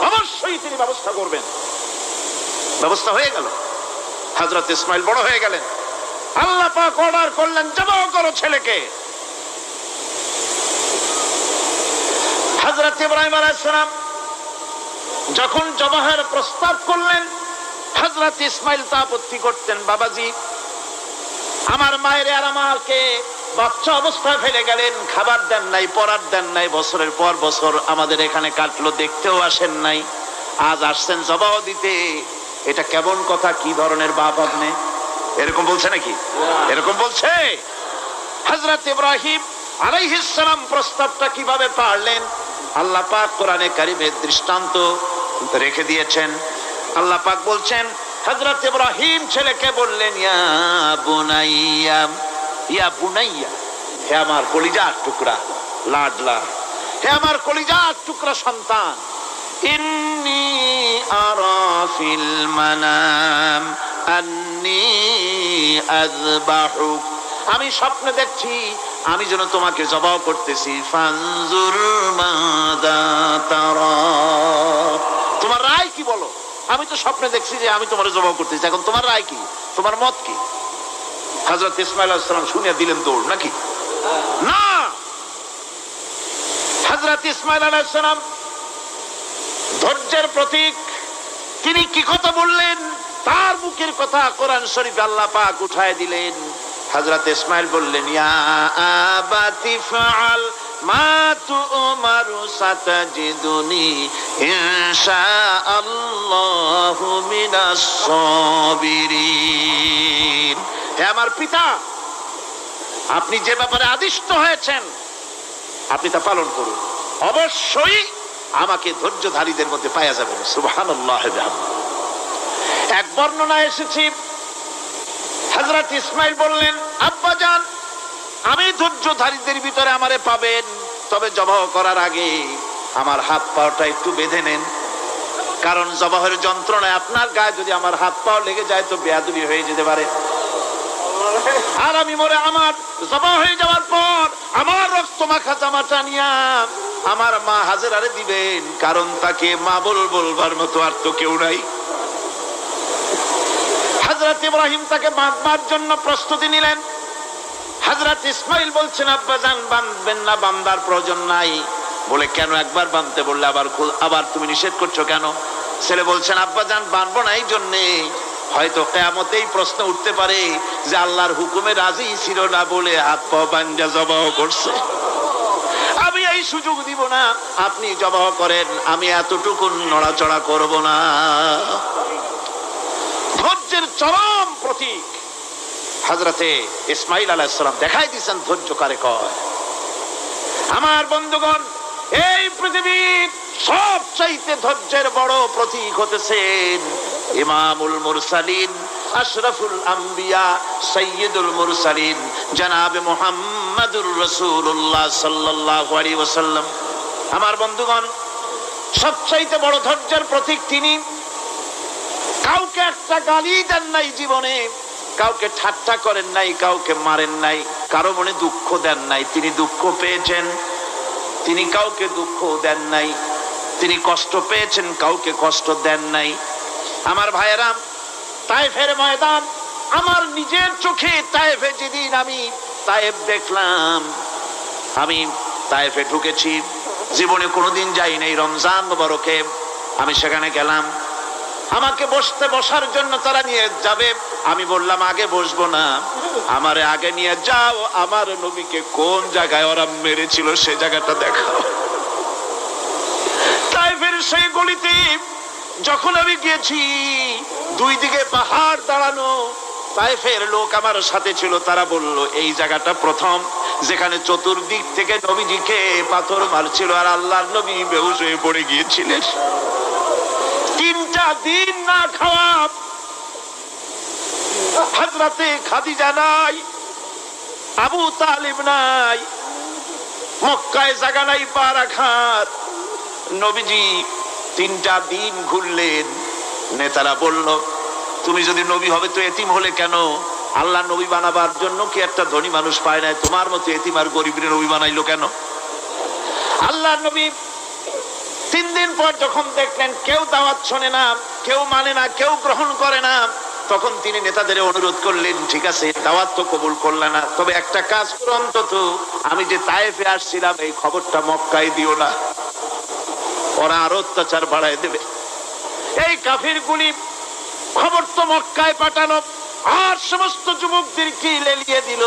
অবশ্যই তিনি ব্যবস্থা করবেন। ব্যবস্থা হয়ে গেল। হযরত ইসমাইল বড় হয়ে গেলেন। আল্লাহ পাক অর্ডার করলেন, জবাহ করো ছেলেকে। হযরত ইব্রাহিম আলাইহিস সালাম যখন জবাহের প্রস্তাব করলেন, হযরত ইসমাইল তা আপত্তি করতেন, বাবাজি আমার মায়ের আর আমাকে বাচ্চা অবস্থায় ফেলে গেলেন, খাবার দেন নাই, পরার দেন নাই, বছরের পর বছর আমাদের এখানে কাটলো, দেখতেও আসেন নাই, আজ আসছেন জবাহ দিতে, এটা কেমন কথা? কি ধরনের বাপ আপনি? এরকম বলছে নাকি? এরকম বলছে? হযরত ইব্রাহিম আলাইহিস সালাম প্রস্তাবটা কিভাবে পারলেন? আল্লাহ পাক কোরআনে কারিমের দৃষ্টান্ত রেখে দিয়েছেন। আল্লাহ পাক বলছেন, হযরত ইব্রাহিম ছেলেকে বললেন, ইয়া বুনাইয়া, ইয়া বুনাইয়া, হে আমার কলিজার টুকরা লাডলা, হে আমার কলিজার টুকরা সন্তান, ইন্নী আরা ফিল মানাম আন্নী আযবাহুক, আমি স্বপ্নে দেখছি আমি যেন তোমাকে জবাহ করতেছি, ফানজুর মাযা তারা, তোমার রায় কি বলো? আমি তো স্বপ্নে দেখছি যে আমি তোমার জবাহ করতেছি, এখন তোমার রায় কি, তোমার মত কি? হযরত ইসমাঈল আলাইহিস সালাম শুনিয়া দিলেন দৌড়, নাকি না? হযরত ইসমাঈল আলাইহিস সালাম ধৈর্যের প্রতীক, তিনি কি কথা বললেন, তার মুখের কথা কোরআন শরীফে আল্লাহ পাক উঠায় দিলেন। হযরত ইসমাঈল বললেন, ইয়া আবাতি ফাআল মা তু'মারু সাতাজিদুনি ইনশাআল্লাহু মিনাস সাবিরিন, হে আমার পিতা, আপনি যে ব্যাপারে আদিষ্ট হয়েছেন আপনি তা পালন করুন, অবশ্যই আমাকে ধৈর্যধারীদের মধ্যে পাওয়া যাবে। সুবহানাল্লাহ। এক বর্ণনায় এসেছে, হযরত ইসমাঈল বললেন, আব্বাজান আমি ধৈর্যধারীদের ভিতরে আমারে পাবেন, তবে জবাহ করার আগে আমার হাত পাটা একটু বেঁধে নেন, কারণ জবাহের যন্ত্রণায় আপনার গায়ে যদি আমার হাত পাও লেগে যায় তো বেয়াদবি হয়ে যেতে পারে, আর আমি মরে আমার জবাহ হয়ে যাওয়ার পর আমার রক্ত মাখা জামাটা নিয়া আমার মা হাজেরারে দিবেন, কারণ তাকে মা বলবার মতো আর তো কেউ নাই। হযরত ইব্রাহিম তাকে বাঁধবার জন্য প্রস্তুতি নিলেন। হযরত ইসমাঈল বলছেন, আব্বাজান বাঁধবেন না, বাঁধার প্রয়োজন নাই। বলে, কেন? একবার বাঁধতে বললে আবার তুমি নিষেধ করছো কেন? ছেলে বলছেন, আব্বাজান বাঁধবো না এই জন্যে, হয়তো কিয়ামতেই প্রশ্ন উঠতে পারে যে আল্লাহর হুকুমে রাজি ছিল না বলে হাত পা বাঁধা জবাহ করছে, আমি এই সুযোগ দিব না, আপনি জবাহ করেন, আমি এতটুকু নড়াচড়া করব না। ধৈর্যের চরম প্রতীক। হযরতে ইসমাঈল আলাইহিস সালাম দেখাই দিয়েছেন ধৈর্য কারে কয়। আমার বন্ধুগণ, এই পৃথিবীর সবচাইতে ধৈর্যের বড় প্রতীক হতেছেন ইমামুল মুরসালিন, আশরাফুল আম্বিয়া, সাইয়্যিদুল মুরসালিন জনাবে মুহাম্মাদুর রাসূলুল্লাহ সাল্লাল্লাহু আলাইহি ওয়াসাল্লাম। আমার বন্ধুগণ, সবচাইতে বড় ধৈর্যের প্রতীক তিনি। কাউকে একটা গালি দেন নাই জীবনে, কাউকে ঠাট্টা করেন নাই, কাউকে মারেন নাই, কারো মনে দুঃখ দেন নাই। তিনি দুঃখ পেয়েছেন, তিনি কাউকে দুঃখ দেন নাই। তিনি কষ্ট পেয়েছেন, কাউকে কষ্ট দেন নাই। আমার ভাইয়েরা, তায়েফের ময়দান, আমার নিজের চোখে তায়েফে যেদিন আমি তায়েফ দেখলাম, আমি তায়েফে ঢুকেছি, জীবনে কোনোদিন যাই নাই। রমজান মুবারকে আমি সেখানে গেলাম, আমাকে বসার জন্য তারা নিয়ে যাবে। আমি বললাম আগে বসবো না, আমারে আগে নিয়ে যাও, আমার নবীকে কোন জায়গায় ওরা মেরেছিল সে জায়গাটা দেখাও। তায়েফের সেই গলিতে যখন আমি গিয়েছি, দুই দিকে পাহাড় দাঁড়ানো, তায়েফের লোক আমার সাথে ছিল, তারা বলল এই জায়গাটা প্রথম যেখানে চতুর্দিক থেকে নবীজিকে পাথর মারছিল আর আল্লাহর নবী বেহুশ হয়ে পড়ে গিয়েছিলেন। 3টা দিন না খাওয়া, হযরতে খাদিজা নাই, আবু তালিব নাই, মক্কায় জায়গা নাই পা রাখার। নবীজি 3টা দিন ঘুরলেন। নেতারা বলল তুমি যদি নবী হবে তো এতিম হলে কেন? আল্লাহ নবী বানাবার জন্য কি একটা ধনী মানুষ পায় না? তোমার মতো এতিম আর গরিবের নবী বানাইলো কেন? আল্লাহ নবী 3 দিন পর যখন দেখলেন কেউ দাওয়াত শোনে না, কেউ মানে না, কেউ গ্রহণ করে না, তখন তিনি নেতাদের অনুরোধ করলেন, ঠিক আছে দাওয়াত তো কবুল করলে না, তবে একটা কাজ করো, অন্তত আমি যে তায়েফে আসছিলাম এই খবরটা মক্কায় দিও না, ওরা আরো অত্যাচার বাড়ায় দেবে। এই কাফিরগুলি খবর তো মক্কায় পাঠালো আর সমস্ত যুবকদেরকে লেলিয়ে দিল।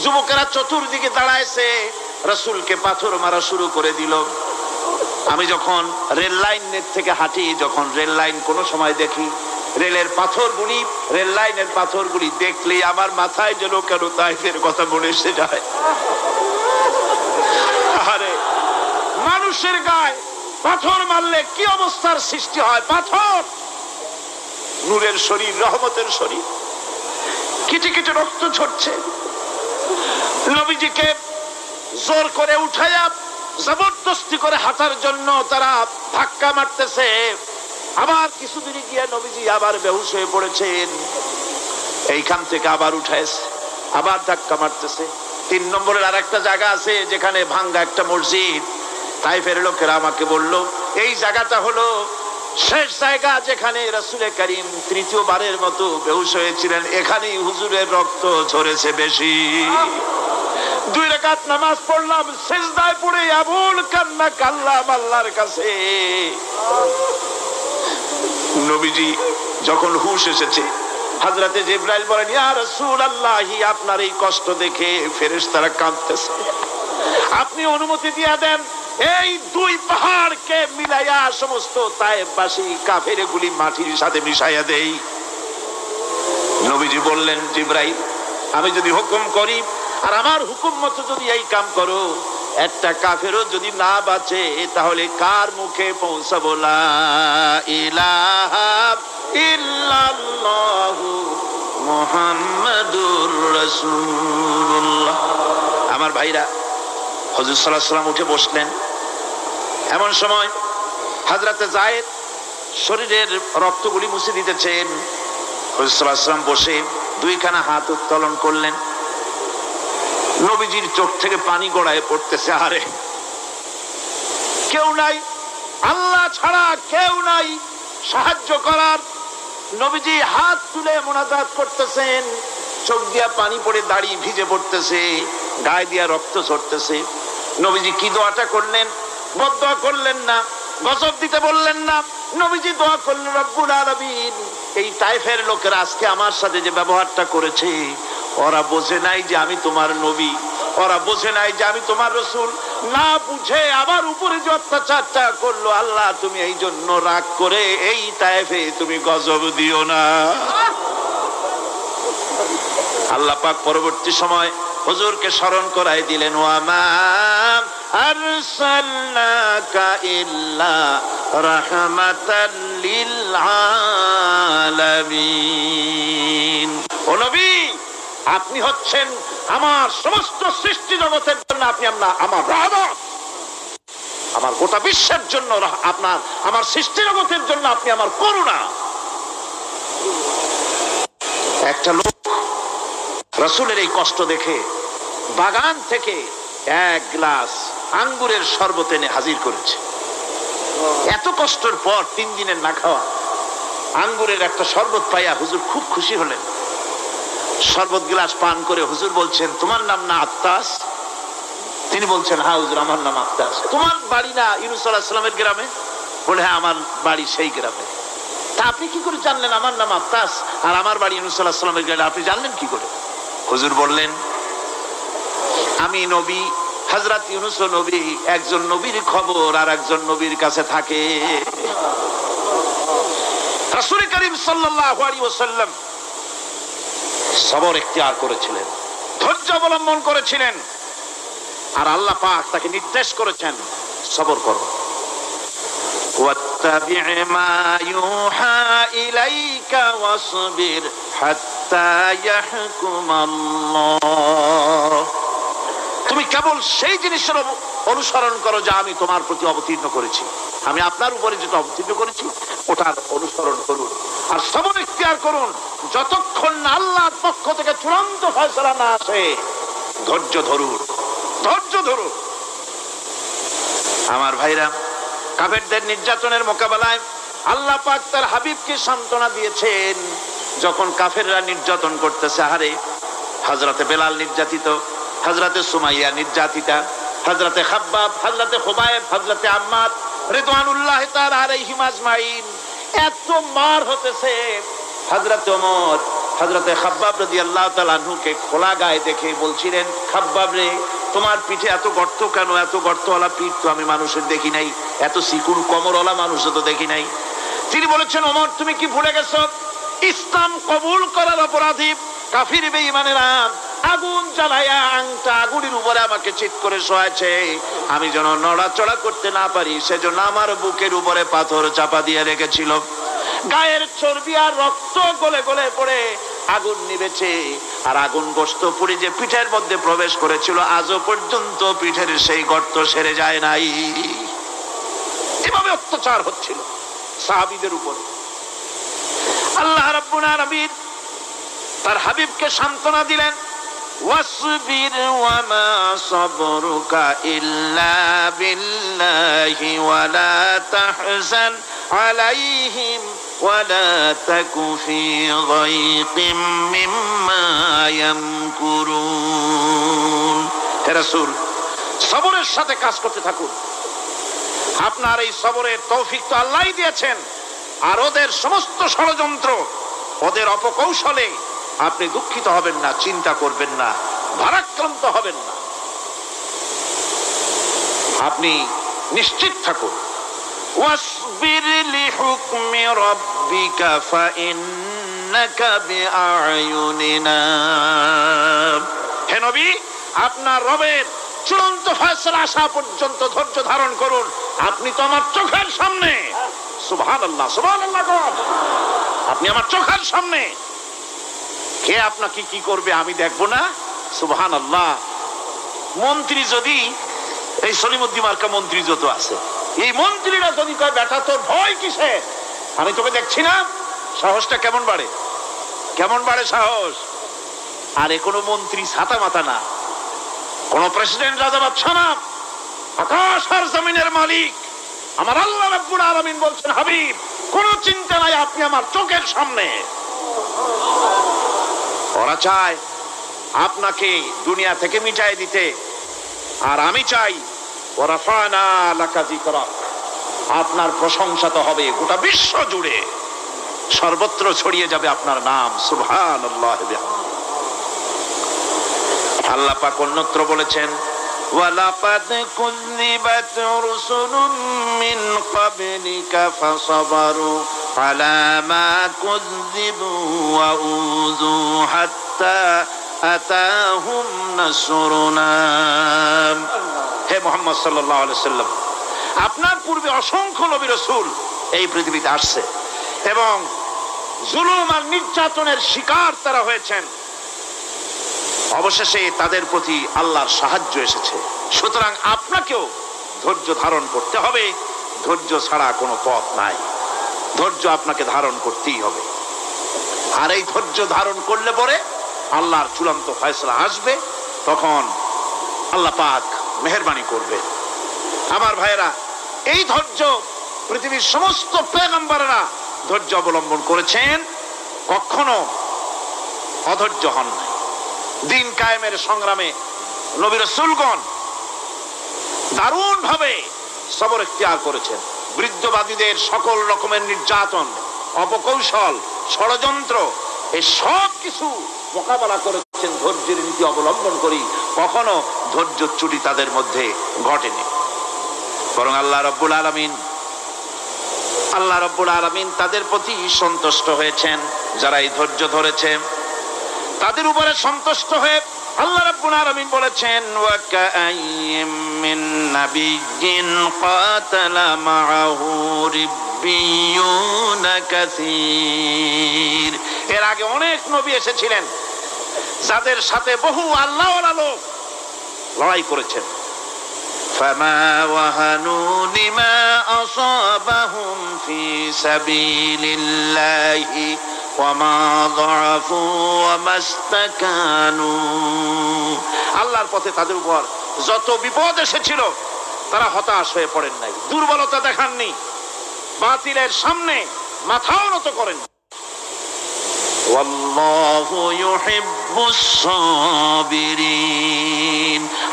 যুবকেরা চতুর্দিকে দাঁড়াইছে, রাসূলকে পাথর মারা শুরু করে দিল। আমি যখন রেল লাইনের থেকে হাঁটি, যখন রেল লাইন কোনো সময় দেখি, রেলের পাথরগুলি, রেল লাইনের পাথরগুলি দেখলেই আমার মাথায় যেন কেন তায়েফের কথা মনে এসে যায়। আরে মানুষের গায়ে পাথর মারলে কি অবস্থার সৃষ্টি হয়! পাথর নূরের শরীর, রহমতের শরীর, কিটে কিটে রক্ত ঝরছে। নবীজিকে জোর করে উঠায়া জবরদস্তি করে হাঁটার জন্য তারা ধাক্কা মারতেছে। আবার কিছুদিন গিয়ে নবীজি আবার বেহুশ হয়ে পড়েছেন, এইখান থেকে আবার উঠাইছে, আবার ধাক্কা মারতেছে। 3 নম্বরের আর একটা জায়গা আছে যেখানে ভাঙ্গা একটা মসজিদ। তায়েফের লোকেরা আমাকে বলল এই জায়গাটা হলো শেষ জায়গা যেখানে রাসূল করিম 3য়বারের মতো বেহুশ হয়েছিলেন, এখানেই হুজুরের রক্ত ঝরেছে বেশি। 2 রাকাত নামাজ পড়লাম, সিজদায় পড়ে আবুল কান্না কাল্লাম আল্লাহর কাছে। নবীজি যখন হুশ এসেছে, হযরতে জিবরাইল বলেন, ইয়া রাসূলুল্লাহ, আপনার এই কষ্ট দেখে ফেরেশতারা কাঁদতেছে, আপনি অনুমতি দিয়ে দেন এই 2 পাহাড়কে মিলাইয়া সমস্ত তায়েফবাসী কাফেরগুলি মাটির সাথে মিশাইয়া দেই। নবীজি বললেন, জিবরাইল, আমি যদি হুকুম করি আর আমার হুকুম মতো যদি এই কাম করো, একটা কাফেরও যদি না বাঁচে তাহলে কার মুখে পৌঁছাবো লা ইলাহা ইল্লাল্লাহু মুহাম্মাদুর রাসূলুল্লাহ। আমার ভাইরা, হুজুর সাল্লাল্লাহু আলাইহি ওয়াসাল্লাম উঠে বসলেন। এমন সময় হযরতে যায়েদ শরীরের রক্তগুলি মুছে দিতেছেন। হুজুর সাল্লাল্লাহু আলাইহি ওয়াসাল্লাম বসে 2খানা হাত উত্তোলন করলেন। নবীজির চোখ থেকে পানি গড়ায় পড়তেছে। আরে কেউ নাই, আল্লাহ ছাড়া কেউ নাই সাহায্য করার। নবীজি হাত তুলে মুনাজাত করতেছেন, চোখ দিয়া পানি পড়ে দাড়ি ভিজে পড়তেছে, গায়ে দিয়া রক্ত ঝরতেছে। নবীজি কি দোয়াটা করলেন? বদদোয়া করলেন না, গজব দিতে বললেন না। নবীজি দোয়া করলেন, রব্বুল আলামিন, এই তায়েফের লোকেরা আজকে আমার সাথে যে ব্যবহারটা করেছে, ওরা বোঝে নাই যে আমি তোমার নবী, ওরা বোঝে নাই যে আমি তোমার রাসূল, না বুঝে আমার উপরে যে অত্যাচারটা করলো, আল্লাহ তুমি এই জন্য রাগ করে এই তায়েফে তুমি গজব দিও না। আল্লাহ পাক পরবর্তী সময় হুজুরকে স্মরণ করাই দিলেন, ওয়ামা আরসালনাকা ইল্লা রাহমাতাল লিল আলামিন। ও নবী, আপনি হচ্ছেন আমার সমস্ত সৃষ্টি জগতের জন্য আপনি আমার রহমত, আমার গোটা বিশ্বের জন্য আপনার, আমার সৃষ্টি জগতের জন্য আপনি আমার করুণা। একটা লোক রাসূলের এই কষ্ট দেখে বাগান থেকে এক গ্লাস আঙ্গুরের শরবত এনে হাজির করেছে। এত কষ্টের পর 3 দিনের না খাওয়া আঙ্গুরের একটা শরবত পাইয়া হুজুর খুব খুশি হলেন। শরবত গ্লাস পান করে হুজুর বলছেন, তোমার নাম না আত্তাস? তিনি বলছেন, হ্যাঁ হুজুর, আমার নাম আত্তাস। তোমার বাড়ি না ইউনূস আলাইহিস সালামের গ্রামে? বলে, হ্যাঁ আমার বাড়ি সেই গ্রামে। তা আপনি কি করে জানলেন আমার নাম আত্তাস আর আমার বাড়ি ইউনূস আলাইহিস সালামের গ্রামে? আপনি জানলেন কি করে? হুজুর বললেন, আমি নবী, হযরত ইউনূস নবী, একজন নবীর খবর আর একজন নবীর কাছে থাকে। রাসূল করিম সাল্লাল্লাহু আলাইহি ওয়াসাল্লাম সবর ইখতিয়ার করেছিলেন, ধৈর্য অবলম্বন করেছিলেন, আর আল্লাহ পাক তাকে নির্দেশ করেছেন, সবর করো। ওয়াত্তাবি' মা ইউহা ইলাইকা ওয়াসবির হাত্তা ইয়াহকুমাল্লাহ। তুমি কেবল সেই জিনিসের অনুসরণ করো যা আমি তোমার প্রতি অবতীর্ণ করেছি। আমি আপনার উপরে যেটা অবতীর্ণ করেছি ওটার অনুসরণ করুন, আর সবর ইখতিয়ার করুন যতক্ষণ না আল্লাহর পক্ষ থেকে চূড়ান্ত ফয়সালা না আসে। ধৈর্য ধরুন, ধৈর্য ধরুন। আমার ভাইরা, কাফেরদের নির্যাতনের মোকাবেলায় আল্লাহ পাক তার হাবিবকে সান্ত্বনা দিয়েছেন। যখন কাফেররা নির্যাতন করতেছে, আরে হযরতে বেলাল নির্যাতিত, হযরতে সুমাইয়া নির্যাতিতা, হযরতে খাব্বাব, হযরতে খুবাইব, হযরতে আম্মার রিদওয়ানুল্লাহি তাআলা আলাইহিম আজমাইন, এত মার হতেছে। হযরতে ওমর হযরতে খাব্বাব রাদিয়াল্লাহু তাআলা আনহুকে খোলা গায়ে দেখে বলছিলেন, খাব্বাব রে, তোমার পিঠে এত গর্ত কেন? এত গর্তওয়ালা পিঠ তো আমি মানুষের দেখি নাই, এত চিকুন কোমরওয়ালা মানুষও তো দেখি নাই। তিনি বলেছেন, ওমর তুমি কি ভুলে গেছো? ইসলাম কবুল করার অপরাধী কাফির বেঈমানেরা আগুন জ্বালায়া আংটা আগুনের উপরে আমাকে চিৎ করে শোয়াছে। আমি যেন নড়াচড়া করতে না পারি সেজন্য আমার বুকের উপরে পাথর চাপা দিয়ে রেখেছিল। গায়ের চর্বি আর রক্ত গলে গলে পড়ে আগুন নিবেছে, আর আগুন গোশত পুড়ে যে পিঠের মধ্যে প্রবেশ করেছিল আজও পর্যন্ত পিঠের সেই গর্ত সেরে যায় নাই। এভাবে অত্যাচার হচ্ছিল সাহাবীদের উপর। আল্লাহ রাব্বুল আলামিন তার হাবিবকে সান্ত্বনা দিলেন, ওয়াসবির ওয়ামা সাবরুকা ইল্লা বিল্লাহি ওয়ালা তাহজান আলাইহিম ওয়ালা তাকু ফি যায়কিম মিম্মা ইয়ামকুরুন। হে রাসূল, সবরের সাথে কাজ করতে থাকুন। আপনার এই সবরের তৌফিক তো আল্লাহই দিয়েছেন, আর ওদের সমস্ত ষড়যন্ত্র, ওদের অপকৌশলে আপনি দুঃখিত হবেন না, চিন্তা করবেন না, ভারাক্রান্ত হবেন না। আপনি নিশ্চিত থাকুন। ওয়াসবির লিহুকমি রাব্বিকা ফাইন্নাকা বিআয়ুনিনা। হে নবী, আপনার রবের চূড়ান্ত ফয়সালা আসা পর্যন্ত ধৈর্য ধারণ করুন। আপনি তো আমার চোখের সামনে। সুবহানাল্লাহ, সুবহানাল্লাহ। আপনি আমার চোখের সামনে। কে আপনাকে কি করবে আমি দেখবো না? সুবহানাল্লাহ। মন্ত্রী যদি, এই সলিমুদ্দিন মার্কা মন্ত্রী যত আছে, এই মন্ত্রীরা যদি কয় বেটা তোর ভয় কিসে, আমি তোকে দেখছি না, সাহসটা কেমন বাড়ে, কেমন বাড়ে সাহস। আর এ কোনো মন্ত্রী ছাতা মাথা না, কোন প্রেসিডেন্ট রাজা বাদশা না, আকাশ আর জমিনের মালিক আমার আল্লাহ রাব্বুল আলামিন বলছেন, হাবিব কোনো চিন্তা নাই, আপনি আমার চোখের সামনে। ওরা চায় আপনাকে দুনিয়া থেকে মিটাই দিতে, আর আমি চাই ওয়ারাফানা লাকা যিকরাক, আপনার প্রশংসা তো হবে গোটা বিশ্ব জুড়ে, সর্বত্র ছড়িয়ে যাবে আপনার নাম। সুবহানাল্লাহ। আল্লাহ পাক অন্যত্র বলেছেন, ওয়ালাকাদ কুযযিবাত রুসুলুম মিন ক্বাবলিকা ফাসাবারু আলা মা কুযযিবু ওয়া উযু হাত্তা হাত্তা আতাহুম নাসরুনা। হে মুহাম্মদ সাল্লাল্লাহু আলাইহি ওয়াসাল্লাম, আপনার পূর্বে অসংখ্য নবী রাসূল এই পৃথিবীতে আসছে এবং জুলুম আর নির্যাতনের শিকার তারা হয়েছেন। অবশেষে তাদের প্রতি আল্লাহর সাহায্য এসেছে। সুতরাং আপনাকেও ধৈর্য ধারণ করতে হবে। ধৈর্য ছাড়া কোনো পথ নাই। ধৈর্য আপনাকে ধারণ করতেই হবে। আর এই ধৈর্য ধারণ করলে পরে আল্লাহর চূড়ান্ত ফয়সালা আসবে, তখন আল্লাহ পাক মেহেরবানি করবে। আমার ভাইয়েরা, এই ধৈর্য পৃথিবীর সমস্ত পয়গম্বররা ধৈর্য অবলম্বন করেছেন, কখনো অধৈর্য হন নাই। দিন কায়েমের সংগ্রামে নবী রাসূলগণ দারুণ ভাবে সবর ইখতিয়ার করেছেন। বৃদ্ধবাদীদের সকল রকমের নির্যাতন, অপকৌশল, ষড়যন্ত্র, এই সব কিছু মোকাবেলা করেছেন ধৈর্যের নীতি অবলম্বন করি। কখনো ধৈর্যচ্যুতি তাদের মধ্যে ঘটেনি, বরং আল্লাহ রাব্বুল আলামিন তাদের প্রতি সন্তুষ্ট হয়েছেন। যারা এই ধৈর্য ধরেছে তাদের উপরে সন্তুষ্ট হয়ে আল্লাহ রাব্বুল আলামিন বলেছেন, ওয়া কাআইয়্যিম মিন নাবিয়্যিন কাতালা মাআহু রিব্বিয়ুনা কাসীর। এর আগে অনেক নবী এসেছিলেন যাদের সাথে বহু আল্লাহওয়ালা লোক লড়াই করেছেন। ফামা ওয়াহানু লিমা আসাবাহুম ফি সাবিলিল্লাহি ওয়ামা যাআফু ওয়ামা ইসতাকানু। আল্লাহর পথে তাদের উপর যত বিপদ এসেছিল তারা হতাশ হয়ে পড়েন নাই, দুর্বলতা দেখাননি, বাতিলের সামনে মাথাও নত করেন। ওয়াল্লাহু ইউহিব্বুস সাবিরিন।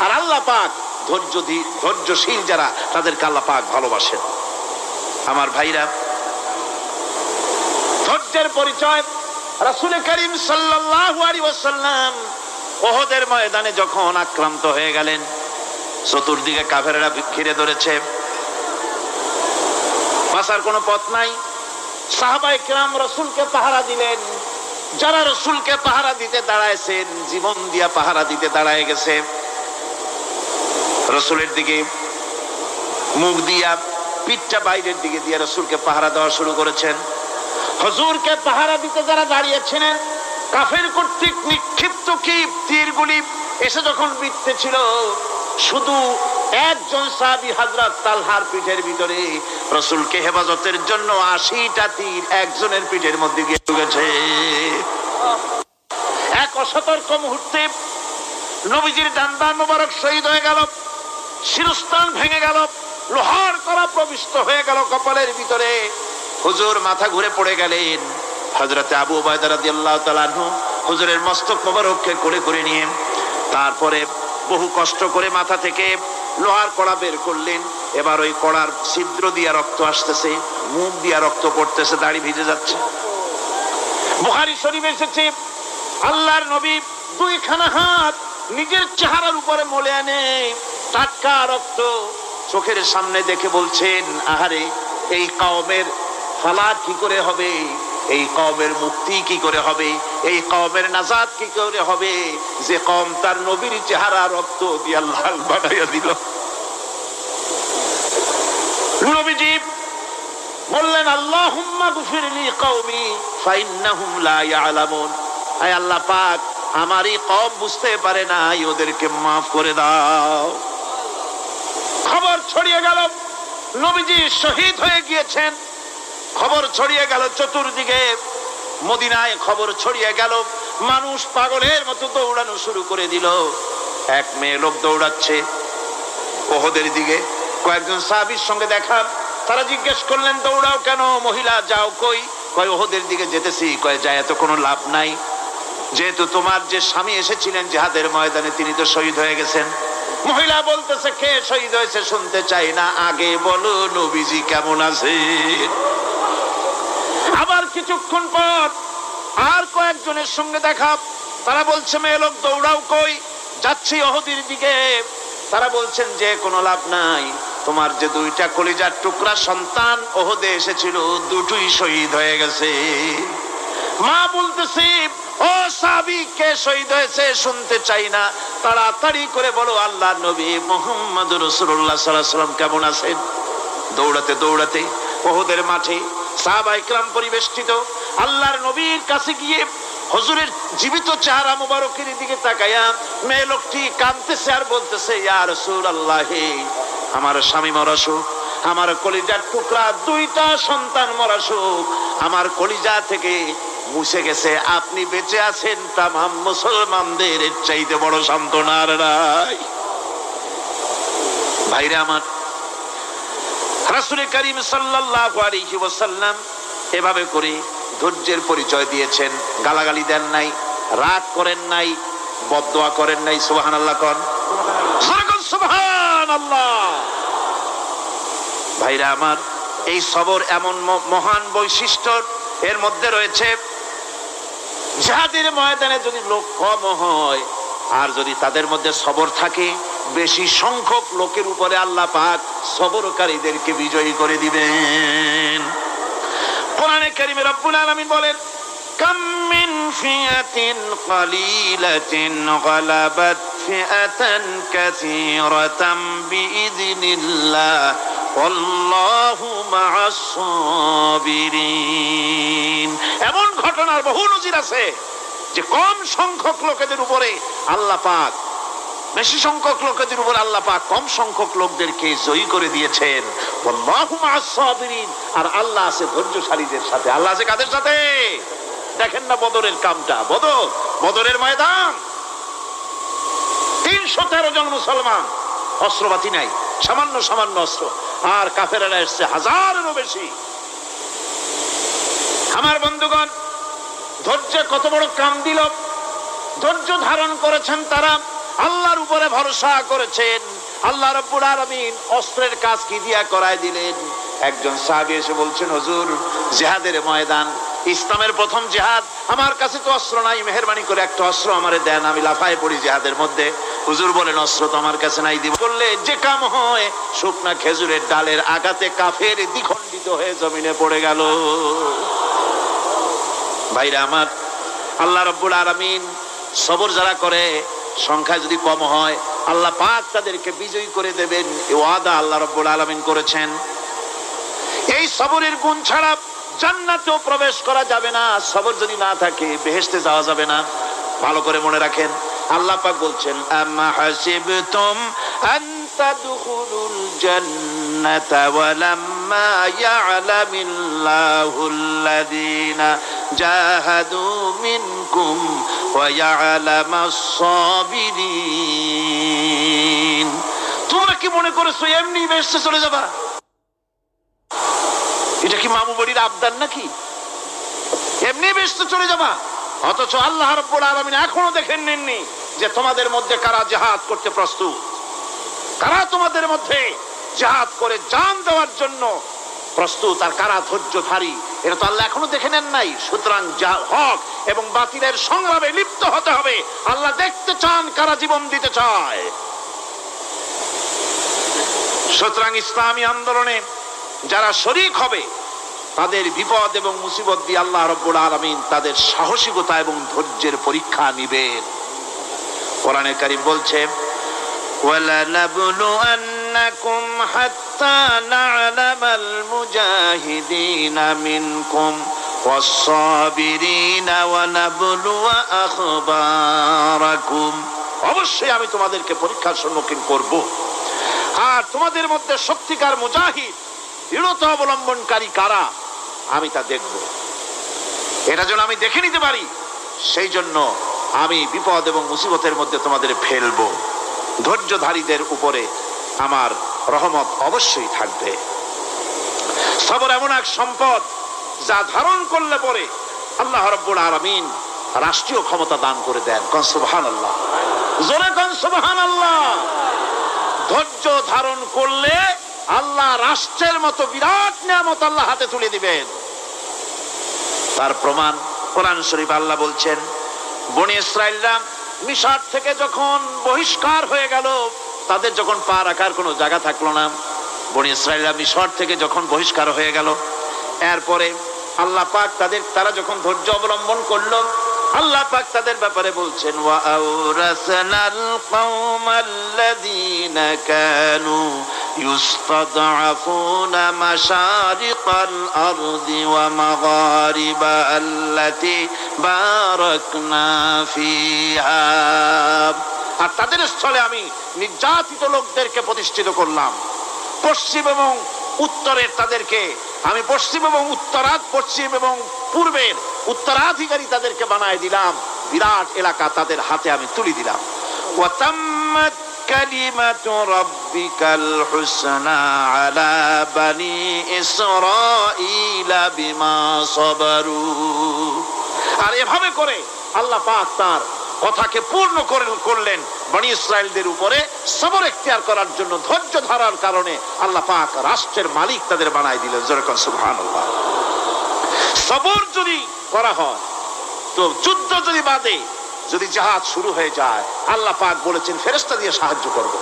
আর আল্লাহ পাক ধৈর্যশীল যারা, তাদেরকে আল্লাহ পাক ভালোবাসেন। আমার ভাইরা, ধৈর্যের পরিচয় রাসূল করিম সাল্লাল্লাহু আলাইহি ওয়াসাল্লাম উহুদের ময়দানে যখন আক্রান্ত হয়ে গেলেন, চতুর্দিকে কাফেররা ঘিরে ধরেছে, বাঁচার কোনো পথ নাই। সাহাবায়ে কেরাম রাসূলকে পাহারা দিলেন। যারা রাসূলকে পাহারা দিতে দাঁড়ায়ছেন, জীবন দিয়া পাহারা দিতে দাঁড়ায় গেছে, রাসূলের দিকে মুখ দিয়া, পিঠটা বাইরের দিকে দিয়ে রাসূলকে পাহারা দেওয়া শুরু করেছেন। হুজুরকে পাহারা দিতে যারা দাঁড়িয়েছিলেন, কাফের কর্তৃক নিক্ষিপ্ত কি তীরগুলি এসে যখন বিঁধতেছিল, শুধু একজন সাহাবী হযরত তালহার পিঠের ভিতরে রাসূলকে হেফাজতের জন্য 80টা তীর একজনের পিঠের মধ্যে গিয়ে ঢুকেছে। এক অসতর্ক মুহূর্তে নবীজির ডান্ডা মোবারক শহীদ হয়ে গেল, শিরস্ত্রাণ ভেঙে গেল, লোহার কড়া প্রবিষ্ট হয়ে গেল কপালের ভিতরে। হুজুর মাথা ঘুরে পড়ে গেলেন। হযরতে আবু উবাইদা রাদিয়াল্লাহু তাআলা আনহু হুজুরের মস্তক মোবারককে কোলে করে নিয়ে তারপরে বহু কষ্ট করে মাথা থেকে লোহার কড়া বের করলেন। এবার ওই কড়ার ছিদ্র দিয়া রক্ত আসতেছে, মুখ দিয়া রক্ত পড়তেছে, দাড়ি ভিজে যাচ্ছে। বুখারী শরীফে এসেছে, আল্লাহর নবী দুইখানা হাত নিজের চেহারার উপরে মলে আনে টাটকা রক্ত চোখের সামনে দেখে বলছেন, আহারে, এই কওমের ফালাক কি করে হবে, এই কওমের মুক্তি কি করে হবে, এই কওমের নাজাত কি করে হবে, যে কওম তার নবীর চেহারা রক্ত দিয়ে লাল বানাইয়া দিল। নবীজি বললেন, আল্লাহুম্মা গফিরলি কওমি ফাইন্নাহুম লা ইয়ালামুন। আয় আল্লাহ পাক, আমার এই কওম বুঝতে পারে না, ওদেরকে মাফ করে দাও। খবর ছড়িয়ে গেল নবীজি শহীদ হয়ে গিয়েছেন। খবর ছড়িয়ে গেল চতুর্দিকে, মদিনায় খবর ছড়িয়ে গেল। মানুষ পাগলের মতো দৌড়ানো শুরু করে দিল। এক মেয়ে লোক দৌড়াচ্ছে উহুদের দিকে। কয়েকজন সাহাবীর সঙ্গে দেখা, তারা জিজ্ঞেস করলেন, দৌড়াও কেন মহিলা, যাও কই? কয় উহুদের দিকে যেতেছি। কয় যায় তো কোনো লাভ নাই, যেহেতু তোমার যে স্বামী এসেছিলেন জিহাদের ময়দানে তিনি তো শহীদ হয়ে গেছেন। মহিলা বলতেছে, কে শহীদ হয়েছে শুনতে চাই না, আগে বলো নবীজি কেমন আছে। আবার কিছুক্ষণ পর আর কয়েকজনের সঙ্গে দেখা, তারা বলছে, মেয়ে লোক দৌড়াও কই? যাচ্ছি উহুদের দিকে। তারা বলছেন যে কোনো লাভ নাই, তোমার যে দুইটা কলিজার টুকরা সন্তান উহুদে এসেছিল দুটোই শহীদ হয়ে গেছে। মা বলতেছে, ও সাহাবী, কে শহীদ হয়েছে শুনতে চাই না, তাড়াতাড়ি করে বলো আল্লাহর নবী মুহাম্মদুর রাসূলুল্লাহ সাল্লাল্লাহু আলাইহি ওয়াসাল্লাম কেমন আছেন। দৌড়াতে দৌড়াতে উহুদের মাঠে সাহাবায়ে কেরাম পরিবেষ্টিত, আল্লাহর নবীর কাছে গিয়ে হুজুরের জীবিত চেহারা মুবারকের দিকে তাকায়া মেয়ে লোকটি কাঁদতেছে আর বলতেছে, ইয়া রাসূলুল্লাহ, আমার স্বামী মরা শোক, আমার কলিজার টুকরা দুইটা সন্তান মরা শোক আমার কলিজা থেকে মুছে গেছে, আপনি বেঁচে আছেন, তামাম মুসলমানদের এর চাইতে বড় সান্ত্বনা আর নাই। ভাইরা আমার, রাসূল করিম সাল্লাল্লাহু আলাইহি ওয়াসাল্লাম এভাবে করে ধৈর্যের পরিচয় দিয়েছেন। গালাগালি দেন নাই, রাগ করেন নাই, বদদোয়া করেন নাই। সুবহানাল্লাহ কোন, সুবহানাল্লাহ। ভাইরা আমার, এই সবর এমন মহান বৈশিষ্ট্য, এর মধ্যে রয়েছে জিহাদের ময়দানে যদি লোক কম হয় আর যদি তাদের মধ্যে সবর থাকে, বেশি সংখ্যক লোকের উপরে আল্লাহ পাক সবরকারীদেরকে বিজয়ী করে দিবেন। কোরআনে কারীমে রব্বুল আলামিন বলেন, কাম মিন ফিয়াতিন কালিলাতিন গালাবাত ফিআতান কাসীরাতাম বিইذনিল্লাহ আল্লাহু মা'আস সাবিরিন। এমন ঘটনার বহু নজির আছে যে কম সংখ্যক লোকেদের উপরে আল্লাহ পাক, বেশি সংখ্যক লোকেদের উপর আল্লাহ পাক কম সংখ্যক লোকদেরকে জয়ী করে দিয়েছেন। আল্লাহু মা'আস সাবিরিন, আর আল্লাহ আছে ধৈর্যশালীদের সাথে। আল্লাহ আছে কাদের সাথে? দেখেন না বদরের কামটা, বদরের ময়দান, 313 জন মুসলমান, অস্ত্রপাতি নাই, সামান্য সামান্য অস্ত্র, আর কাফেররা এসছে হাজারেরও বেশি। আমার বন্ধুগণ, ধৈর্য কত বড় কাম দিল, ধৈর্য ধারণ করেছেন তারা, আল্লাহর উপরে ভরসা করেছেন। আল্লাহ রাব্বুল আলামিন অস্ত্রের কাজ কি দিয়া করায় দিলেন। একজন সাহাবী এসে বলছেন, হুজুর, জিহাদের ময়দান, ইসলামের প্রথম জিহাদ, আমার কাছে তো অস্ত্র নাই, মেহেরবানি করে একটা অস্ত্র আমারে দেন, আমি লাফায় পড়ি জিহাদের মধ্যে। হুজুর বলেন, অস্ত্র তো আমার কাছে নাই, দিব করলে যে কাম হয়, শুকনা খেজুরের ডালের আঘাতে কাফের দ্বিখণ্ডিত হয়ে জমিনে পড়ে গেল। ভাইরা আমার, আল্লাহ রাব্বুল আলামিন সবর যারা করে, সংখ্যা যদি কম হয়, আল্লাহ পাক তাদেরকে বিজয়ী করে দেবেন, এই ওয়াদা আল্লাহ রাব্বুল আলামিন করেছেন। এই সবরের গুণ ছাড়া জান্নাতেও প্রবেশ করা যাবে না। সবর যদি না থাকে বেহেশতে যাওয়া যাবে না। ভালো করে মনে রাখেন, আল্লাহ পাক বলছেন, আম্মা হাসিবতুম আন তাদখুলুল জান্নাতা ওয়া লাম্মা ইয়া'লামিল্লাহুল্লাযীনা জাহাদু মিনকুম ওয়া ইয়া'লামাস সাবিরিন। তোমরা কি মনে করেছো এমনি বেহেশতে চলে যাবা? এটা কি মামু বাড়ির আবদার নাকি? এমনি বেহেশতে চলে যাবা? অথচ আল্লাহ রাব্বুল আলামিন এখনো দেখেন নেননি যে তোমাদের মধ্যে কারা জিহাদ করতে প্রস্তুত, কারা তোমাদের মধ্যে জিহাদ করে জান দেওয়ার জন্য প্রস্তুত, আর কারা ধৈর্যধারী, এটা তো আল্লাহ এখনো দেখে নেন নাই। সুতরাং হক এবং বাতিলের সংগ্রামে লিপ্ত হতে হবে। আল্লাহ দেখতে চান কারা জীবন দিতে চায়। সুতরাং ইসলামী আন্দোলনে যারা শরীক হবে, তাদের বিপদ এবং মুসিবত দিয়ে আল্লাহ রাব্বুল আলামিন তাদের সাহসিকতা এবং ধৈর্যের পরীক্ষা নিবেন। কোরআনে কারীম বলছে, ওয়ালা নাবলুয়ান্নাকুম হাত্তা না'লামাল মুজাহিদিনা মিনকুম ওয়াস-সাবিরিনা ওয়া নাবলুয়া আখবারাকুম। অবশ্যই আমি তোমাদেরকে পরীক্ষার সম্মুখীন করব, আর তোমাদের মধ্যে সত্যিকার মুজাহিদ, দৃঢ়তা অবলম্বনকারী কারা, আমি তা দেখব। এটা যেন আমি দেখে নিতে পারি, সেই জন্য আমি বিপদ এবং মুসিবতের মধ্যে তোমাদের ফেলবো। ধৈর্যধারীদের উপরে আমার রহমত অবশ্যই থাকবে। সবর এমন এক সম্পদ যা ধারণ করলে পরে আল্লাহ রাব্বুল আলামিন রাষ্ট্রীয় ক্ষমতা দান করে দেন। কোন সুবহানাল্লাহ, জোরে কোন সুবহানাল্লাহ। ধৈর্য ধারণ করলে আল্লাহ রাষ্ট্রের মতো বিরাট নিয়ামত আল্লাহ হাতে তুলে দিবেন। তার প্রমাণ কোরআন শরীফ আল্লাহ বলছেন, বনি ইসরাইলরা মিশর থেকে যখন বহিষ্কার হয়ে গেল, তাদের যখন পা রাখার কোনো জায়গা থাকলো না, বনি ইসরাইলরা মিশর থেকে যখন বহিষ্কার হয়ে গেল, এরপরে আল্লাহ পাক তারা যখন ধৈর্য অবলম্বন করলো, আল্লাহ পাক তাদের ব্যাপারে বলছেন ওয়া আওরাসনাল কওমাল্লাযীনা কানু ইউস্তাদআফুনা মাশারিকাল আরদি ওয়া মাগারিবা আল্লাতী বারাকনা ফিহা। আর তাদের স্থলে আমি নির্যাতিত লোকদেরকে প্রতিষ্ঠিত করলাম। পশ্চিম এবং উত্তরের তাদেরকে আমি পশ্চিম এবং পশ্চিম এবং পূর্বের উত্তরাধিকারী তাদেরকে বানায় দিলাম। বিরাট এলাকা তাদের হাতে আমি তুলে দিলাম। ওয়া তাম্মাত কালিমাতু রাব্বিকাল হুসনা আলা বানি ইসরাঈলা বিমা সাবারু। আর এভাবে করে আল্লাহ পাক তার কথাকে পূর্ণ করলেন বনি ইসরাইলদের উপরে সবর এখতিয়ার করার জন্য। ধৈর্য ধরার কারণে আল্লাহ পাক রাষ্ট্রের মালিক তাদের বানাই দিলেন। জোরে কোন সুবহানাল্লাহ। সবর যদি করা হয় তো যুদ্ধ যদি বাঁধে, যদি জাহাজ শুরু হয়ে যায়, আল্লাহ পাক বলেছেন ফেরেশতা দিয়ে সাহায্য করব।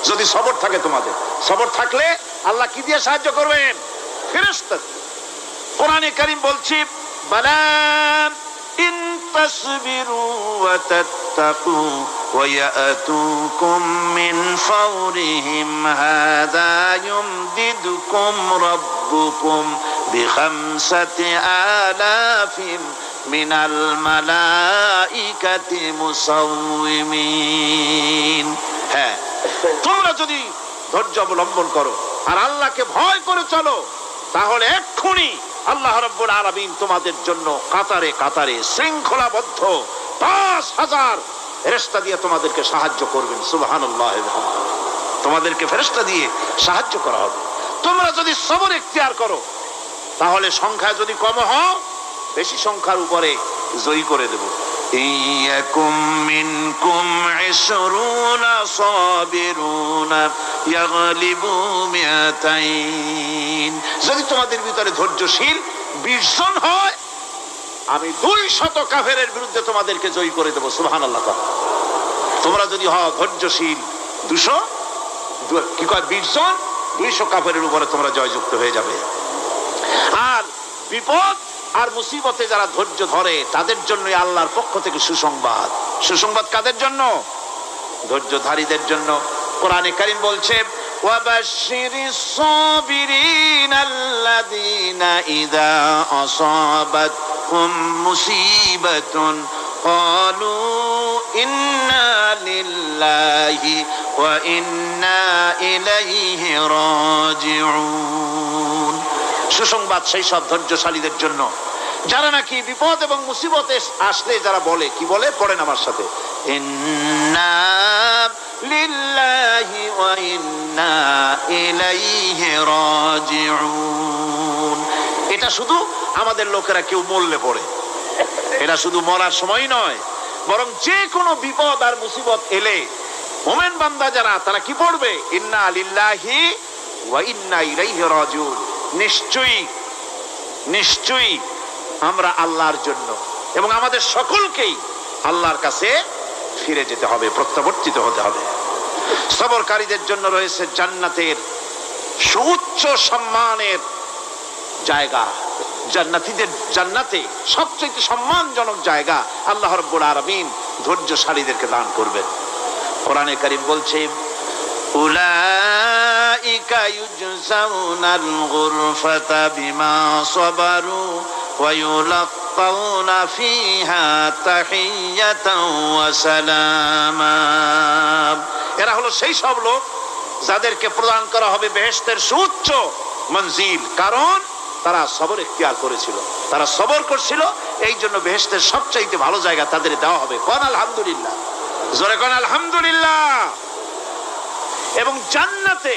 যদি সবর থাকে তোমাদের, সবর থাকলে আল্লাহ কি দিয়ে সাহায্য করবেন? ফেরেশতা। কোরআনে কারীম বলছে বালা ইন তাসবিরু ওয়া তাত্তাকু ওয়া ইয়াতুকুম মিন ফাওরিহিম হাদা ইউমদিদুকুম রাব্বুকুম বিখামসাতি আলাফিন মিনাল মালাইকাতি মুসাউমিন। হ্যাঁ, তোমরা যদি ধৈর্য অবলম্বন করো আর আল্লাহকে ভয় করে চলো, তাহলে এক্ষুনি আল্লাহ রাব্বুল আলামিন তোমাদের জন্য কাতারে কাতারে শৃঙ্খলাবদ্ধ ৫,০০০ ফেরেশতা দিয়ে তোমাদেরকে সাহায্য করবেন। সুবহানাল্লাহ। তোমাদেরকে ফেরেশতা দিয়ে সাহায্য করা হবে। তোমরা যদি সবর এখতিয়ার করো, তাহলে সংখ্যা যদি কম হও, বেশি সংখ্যার উপরে জয়ী করে দেব। ইয়াকুম মিনকুম ২০ সাবিরুনা ইয়াগলিবু মিআতাইন। যদি তোমাদের ভিতরে ধৈর্যশীল ২০ জন হয়, আমি ২০০ কাফেরের বিরুদ্ধে তোমাদেরকে জয়ী করে দেব। সুবহানাল্লাহ। তোমরা যদি হও ধৈর্যশীল ২০০ ২০ জন, ২০০ কাফেরের উপরে তোমরা জয়যুক্ত হয়ে যাবে। আর বিপদ আর মুসিবতে যারা ধৈর্য ধরে তাদের জন্য আল্লাহর পক্ষ থেকে সুসংবাদ। সুসংবাদ কাদের জন্য? ধৈর্যধারীদের জন্য। কোরআনে কারীম বলছে ওয়াবাশশিরিস সাবিরিনাল্লাযীনা ইযা আসাবাতহুম মুসিবাতুন ক্বালু ইন্না লিল্লাহি ওয়া ইন্না ইলাইহি রাজিউন। সুসংবাদ সেই সব ধৈর্যশালীদের জন্য যারা নাকি বিপদ এবং মুসিবতে আসলে যারা বলে, কি বলে? পড়েন আমার সাথে, ইন্না লিল্লাহি ওয়া ইন্না ইলাইহি রাজিউন। এটা শুধু আমাদের লোকেরা কেউ মরলে পড়ে, এটা শুধু মরার সময় নয়, বরং যে কোনো বিপদ আর মুসিবত এলে মুমিন বান্দা যারা, তারা কি পড়বে? ইন্না লিল্লাহি ওয়া ইন্না ইলাইহি রাজিউন। নিশ্চয়ই নিশ্চয়ই আমরা আল্লাহর জন্য এবং আমাদের সকলকেই আল্লাহর কাছে ফিরে যেতে হবে, প্রত্যাবর্তিত হতে হবে। সবরকারীদের জন্য রয়েছে জান্নাতের সুউচ্চ সম্মানের জায়গা। জান্নাতে সবচেয়ে সম্মানজনক জায়গা আল্লাহ রাব্বুল আলামিন ধৈর্যশালীদেরকে দান করবেন। কোরআনে কারীম বলছে উলাইকা ইউজজাউনাল গুরফাতা বিমা সাবারু ওয়া ইউলাক্কাউনা ফিহা তাহিয়াতাও ওয়া সালামা। এরা হলো সেই সব লোক যাদেরকে প্রদান করা হবে বেহেশতের সুউচ্চ মঞ্জিল, কারণ তারা সবর এখতিয়ার করেছিল, তারা সবর করছিল, এই জন্য বেহেশতের সবচাইতে ভালো জায়গা তাদের দেওয়া হবে। কোন আলহামদুলিল্লাহ, জোরে কোন আলহামদুলিল্লাহ। এবং জান্নাতে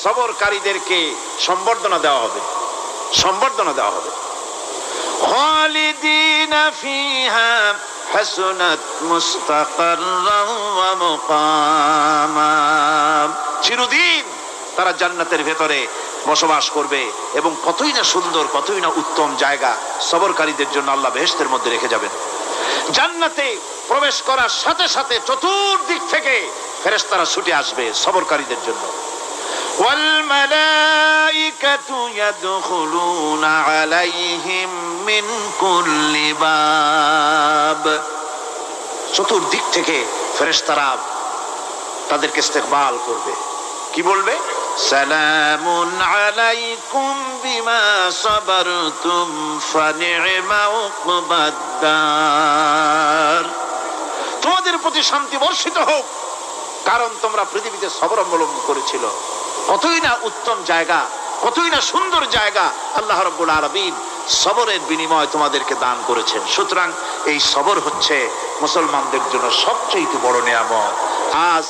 সবরকারীদেরকে সম্বর্ধনা দেওয়া হবে, সম্বর্ধনা দেওয়া হবে। খালিদিনা ফিহা হাসুনাত মুস্তাকাররান ওয়া মুকামা। চিরদিন তারা জান্নাতের ভেতরে বসবাস করবে এবং কতই না সুন্দর, কতই না উত্তম জায়গা সবরকারীদের জন্য আল্লাহ বেহেশতের মধ্যে রেখে যাবেন। জান্নাতে প্রবেশ করার সাথে সাথে চতুর্দিক থেকে ফেরেশতারা ছুটে আসবে সবরকারীদের জন্য। ওয়াল মালাইকাতু ইয়াদখুলুনা আলাইহিম মিন কুল্লি বাব। চতুর্দিক থেকে ফেরেশতারা তাদেরকে ইস্তেকবাল করবে, কি বলবে? সালামুন আলাইকুম বিমা সাবারতুম ফানি'মা উকবাদ-দার। তোমাদের প্রতি শান্তি বর্ষিত হোক, কারণ তোমরা পৃথিবীতে সবর অবলম্বন করেছিল। কতই না উত্তম জায়গা, কতই না সুন্দর জায়গা আল্লাহ রাব্বুল আলামিন সবরের বিনিময় তোমাদেরকে দান করেছেন। সুতরাং এই সবর হচ্ছে মুসলমানদের জন্য সবচেয়ে বড় নিয়ামত। আজ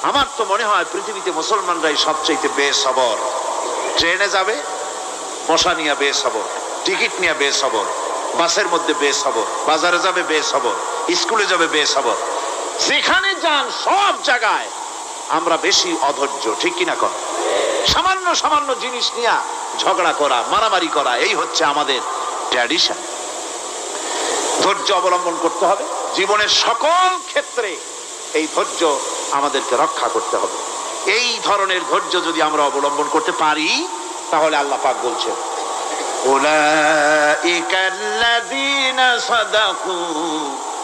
আমার তো মনে হয় পৃথিবীতে মুসলমানরাই সবচেয়ে বেসবর। ট্রেনে যাবে বসা নিয়ে বেসবর, টিকিট নিয়ে বেসবর, বাসের মধ্যে বেসবর, বাজারে যাবে বেসবর, স্কুলে যাবে বেসবর, যেখানে যান সব জায়গায় আমরা বেশি অধৈর্য, ঠিক কিনা কর? সামান্য সামান্য জিনিস নিয়ে ঝগড়া করা, মারামারি করা, এই হচ্ছে আমাদের ট্র্যাডিশন। ধৈর্য অবলম্বন করতে হবে জীবনের সকল ক্ষেত্রে। এই ধৈর্য আমাদেরকে রক্ষা করতে হবে। এই ধরনের ধৈর্য যদি আমরা অবলম্বন করতে পারি, তাহলে আল্লাহ পাক বলছেন উলাইকাল্লাযীনা সাদাকু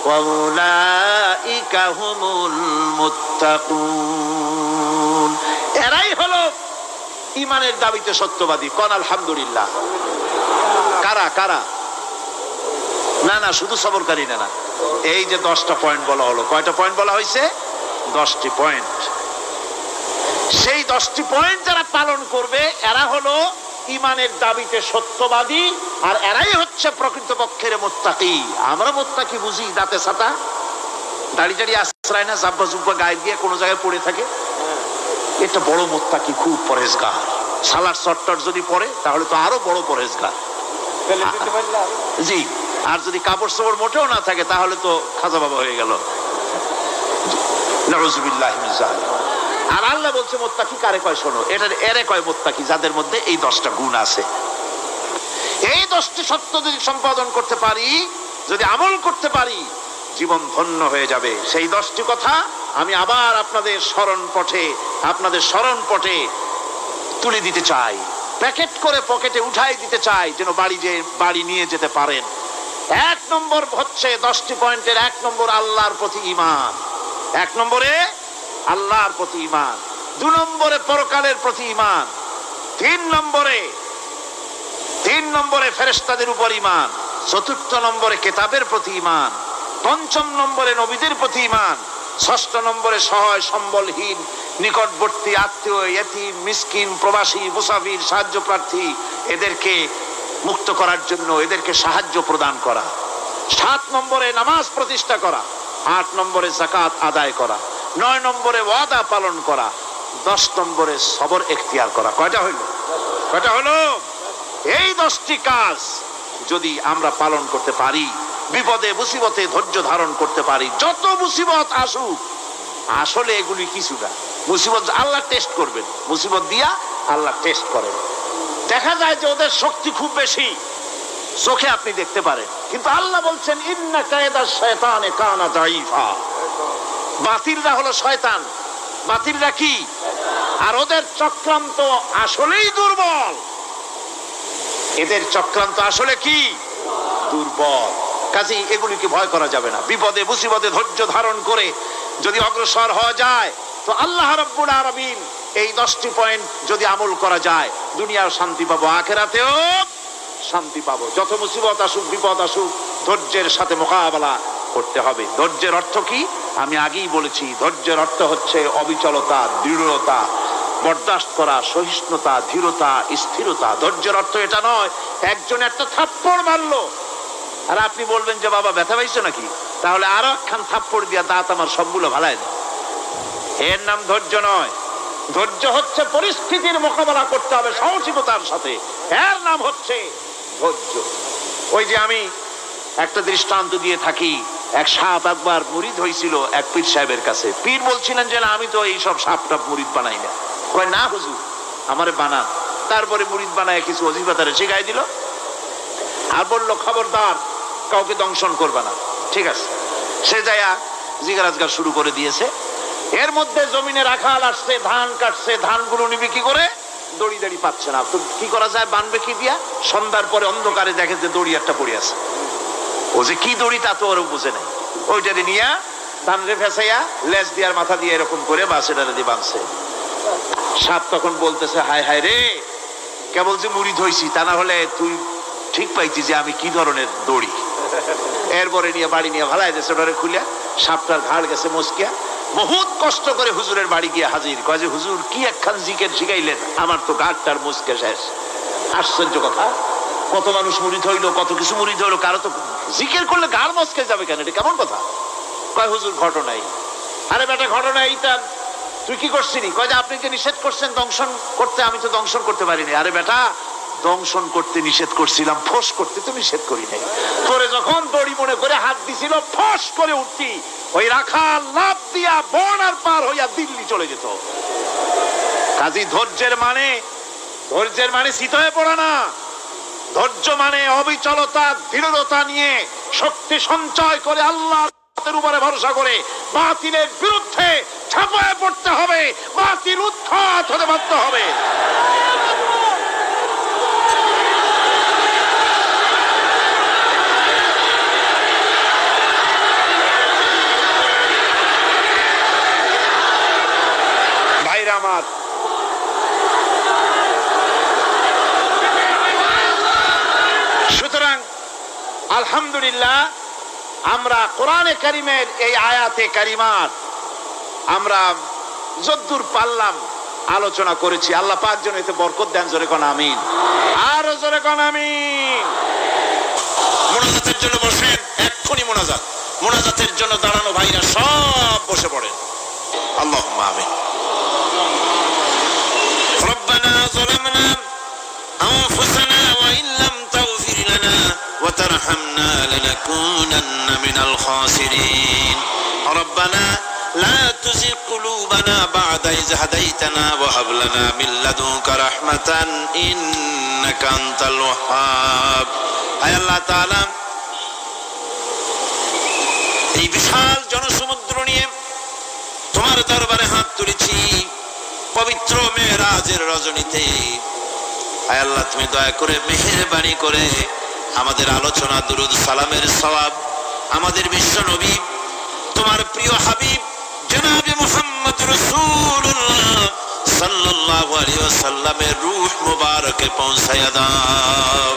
ওয়া উলাইকা হুমুল মুত্তাকুন। এরাই হলো ঈমানের দাবিতে সত্যবাদী। কোন আলহামদুলিল্লাহ। কারা কারা? না না, শুধু সবরকারী না, এই যে 10টা পয়েন্ট বলা হলো, কয়টা পয়েন্ট বলা হয়েছে? 10টি পয়েন্ট। সেই 10টি পয়েন্ট যারা পালন করবে এরা হলো ঈমানের দাবিতে সত্যবাদী, আর এরাই হচ্ছে প্রকৃতপক্ষের মুত্তাকি। আমরা মুত্তাকি বুঝি দাঁতে ছাতা, দাড়ি টাড়ি আশ্রয় না, জাব্বা জুব্বা গায়ে দিয়ে কোনো জায়গায় পড়ে থাকে, এটা বড় মুত্তাকি, খুব পরেজগার। সালার চট্টর যদি পড়ে তাহলে তো আরো বড় পরেজগার। জি, আর যদি কাপড় চোপড় মোটেও না থাকে তাহলে তো খাজা বাবা হয়ে গেল। নাউযুবিল্লাহি মিন যালিক। আর আল্লাহ বলছে মুত্তাকি কারে কয় শোনো, এরে কয় মুত্তাকি যাদের মধ্যে এই 10টা গুণ আছে। এই 10টি সত্য যদি সম্পাদন করতে পারি, যদি আমল করতে পারি, জীবন ধন্য হয়ে যাবে। সেই 10টি কথা আমি আবার আপনাদের স্মরণ পটে তুলে দিতে চাই, প্যাকেট করে পকেটে উঠাই দিতে চাই, যেন বাড়ি নিয়ে যেতে পারেন। 1 নম্বর হচ্ছে 10টি পয়েন্টের 1 নম্বর আল্লাহর প্রতি ঈমান। 1 নম্বরে আল্লাহর প্রতি ঈমান, 2 নম্বরে পরকালের প্রতি ঈমান, 3 নম্বরে ফেরেশতাদের উপর ঈমান, 4র্থ নম্বরে কিতাবের প্রতি ঈমান, 5ম নম্বরে নবীদের প্রতি ঈমান, 6ষ্ঠ নম্বরে সহায় সম্বলহীন নিকটবর্তী আত্মীয়, ইয়েতিম, মিসকিন, প্রবাসী, মুসাফির, সাহায্য প্রার্থী, এদেরকে মুক্ত করার জন্য এদেরকে সাহায্য প্রদান করা, 7 নম্বরে নামাজ প্রতিষ্ঠা করা, 8 নম্বরে যাকাত আদায় করা, 9 নম্বরে ওয়াদা পালন করা, 10 নম্বরে সবর এখতিয়ার করা। কয়টা হলো? এই 10টি কাজ যদি আমরা পালন করতে পারি, বিপদে মুসিবতে ধৈর্য ধারণ করতে পারি, যত মুসিবত আসুক, আসলে এগুলি কিছু না। মুসিবত আল্লাহ টেস্ট করবেন, মুসিবত দিয়া আল্লাহ টেস্ট করেন। দেখা যায় যে ওদের শক্তি খুব বেশি, চোখে আপনি দেখতে পারেন, কিন্তু আল্লাহ বলছেন ইন্না কায়দা শায়তানে কানা দাঈফা। বাতিলরা হলো শয়তান, বাতিলরা কি? আর ওদের চক্রান্ত আসলেই দুর্বল। এদের চক্রান্ত আসলে কি? দুর্বল। কাজেই এগুলিকে ভয় করা যাবে না। বিপদে মুসিবতে ধৈর্য ধারণ করে যদি অগ্রসর হওয়া যায়, তো আল্লাহ রাব্বুল আলামিন এই 10টি পয়েন্ট যদি আমল করা যায়, দুনিয়ার শান্তি পাবো, আখিরাতেও শান্তি পাবো। যত মুসিবত আসুক, বিপদ আসুক, ধৈর্যের সাথে মোকাবেলা করতে হবে। ধৈর্যের অর্থ কি? আমি আগেই বলেছি, ধৈর্যের অর্থ হচ্ছে অবিচলতা, দৃঢ়তা, বরদাস্ত করা, সহিষ্ণুতা, ধীরতা, স্থিরতা। ধৈর্যের অর্থ এটা নয় একজন একটা থাপ্পড় মারলো আর আপনি বলবেন যে বাবা ব্যথা পাইছো নাকি, তাহলে আরো একখান থাপ্পড় দিয়া দাঁত আমার সবগুলো ভালাই দেয়। এর নাম ধৈর্য নয়। ধৈর্য হচ্ছে পরিস্থিতির মোকাবেলা করতে হবে সাহসিকতার সাথে, এর নাম হচ্ছে ধৈর্য। ওই যে আমি একটা দৃষ্টান্ত দিয়ে থাকি, এক সাপ একবার মুরিদ হয়েছিল এক পীর সাহেবের কাছে। পীর বলছিলেন যে না, আমি তো এইসব সাপ টাপ মুরিদ বানাই না। কয় না হুজুর, আমারে বানান। তারপরে মুরিদ বানায় কিছু ওজিফা তারে শিখাই দিল আর বললো খবরদার কাউকে দংশন করবে না। ঠিক আছে, সে যায়া জিজ্ঞাসা শুরু করে দিয়েছে। এর মধ্যে জমিনে রাখাল আসছে, ধান কাটছে, ধানগুলো নিবি কি করে? দড়ি দাড়ি পাচ্ছে না, তো কি করা যায়, বানবে কি দিয়া? সন্ধ্যার পরে অন্ধকারে দেখে যে দড়ি একটা পড়ে আছে, ও যে কি দড়ি তা তো ওরা বুঝে নেই, ওইটারে নিয়ে ধান রে ফেসাইয়া লেজ দিয়ার মাথা দিয়ে এরকম করে বাসেটারে দিয়ে বাঁধছে। সাপ তখন বলতেছে, হায় হায় রে, কেবল যে মুড়ি ধইছি, তা না হলে তুই ঠিক পাইছি যে আমি কি ধরনের দড়ি। এরপরে নিয়ে বাড়ি নিয়ে ভালাই দিয়েছে, ওটারে খুলিয়া সাপটার ঘাড় গেছে মস্কিয়া। বহুত কষ্ট করে হুজুরের বাড়ি গিয়ে হাজির, কয় যে হুজুর কি একখান জিকের শিখাইলেন, আমার তো ঘাটটার মুসকে শেষ। আশ্চর্য কথা, কত মানুষ মুড়ি ধইলো, কত কিছু মুড়ি ধইলো, কারো তো জিকের করলে ঘাড় মস্কে যাবে কেন, এটা কেমন কথা? কয় হুজুর ঘটনাই। আরে বেটা ঘটনা এইটা, তুই কি করছিলি? কয় যে আপনি যে নিষেধ করছেন দংশন করতে, আমি তো দংশন করতে পারিনি। আরে বেটা, দংশন করতে নিষেধ করছিলাম, ফোঁস করতে তো নিষেধ করি নাই। তোরে যখন দড়ি মনে করে হাত দিছিল, ফোঁস করে উঠতি, ওই রাখাল লাফ দিয়া বর্ডার পার হইয়া দিল্লি চলে যেত। কাজী ধৈর্যের মানে শীত হয়ে পড়া না। ধৈর্য মানে অবিচলতা, দৃঢ়তা নিয়ে শক্তি সঞ্চয় করে আল্লাহর উপরে ভরসা করে বাতিলের বিরুদ্ধে ঝাঁপায় পড়তে হবে, বাতিল উৎখাত হতে বাধ্য হবে। ভাইরা আমার, সুতরাং আলহামদুলিল্লাহ আমরা কোরআনে কারিমের এই আয়াতে কারিমাত আমরা যদ্দূর পারলাম আলোচনা করেছি। আল্লাহ পাক যেন এতে বরকত দেন, জোরে কোন আমিন, আরো জোরে কোন আমিন। মোনাজাতের জন্য বসেন, এক্ষুনি মোনাজাতের জন্য দাঁড়ানো ভাইরা সব বসে পড়েন। আল্লাহুম্মা আমিন। রব্বানা যালামনা আনফুসানা ওয়া ইন লাম তাগফির লানা ওয়া তারহামনা লানাকুনান্না মিনাল খাসিরিন। রব্বানা লা তুযিগ কুলুবানা বা'দা ইয হাদাইতানা ওয়া হাব লানা মিন লাদুনকা রাহমাতান ইন্নাকা আনতাল ওয়াহ্হাব। আয় আল্লাহ তাআলা, এই বিশাল জনসমুদ্র নিয়ে তোমার দরবারে হাত তুলেছি পবিত্র মেরাজের রজনীতে। আয় আল্লাহ, তুমি দয়া করে মেহেরবানি করে আমাদের আলোচনা, দুরুদ সালামের সওয়াব আমাদের বিশ্ব নবী তোমার প্রিয় হাবিব জনাবে মুহাম্মদ রাসূলুল্লাহ সাল্লাল্লাহু আলাইহি ওয়াসাল্লামের রূহ মুবারকে পৌঁছায়া দাও।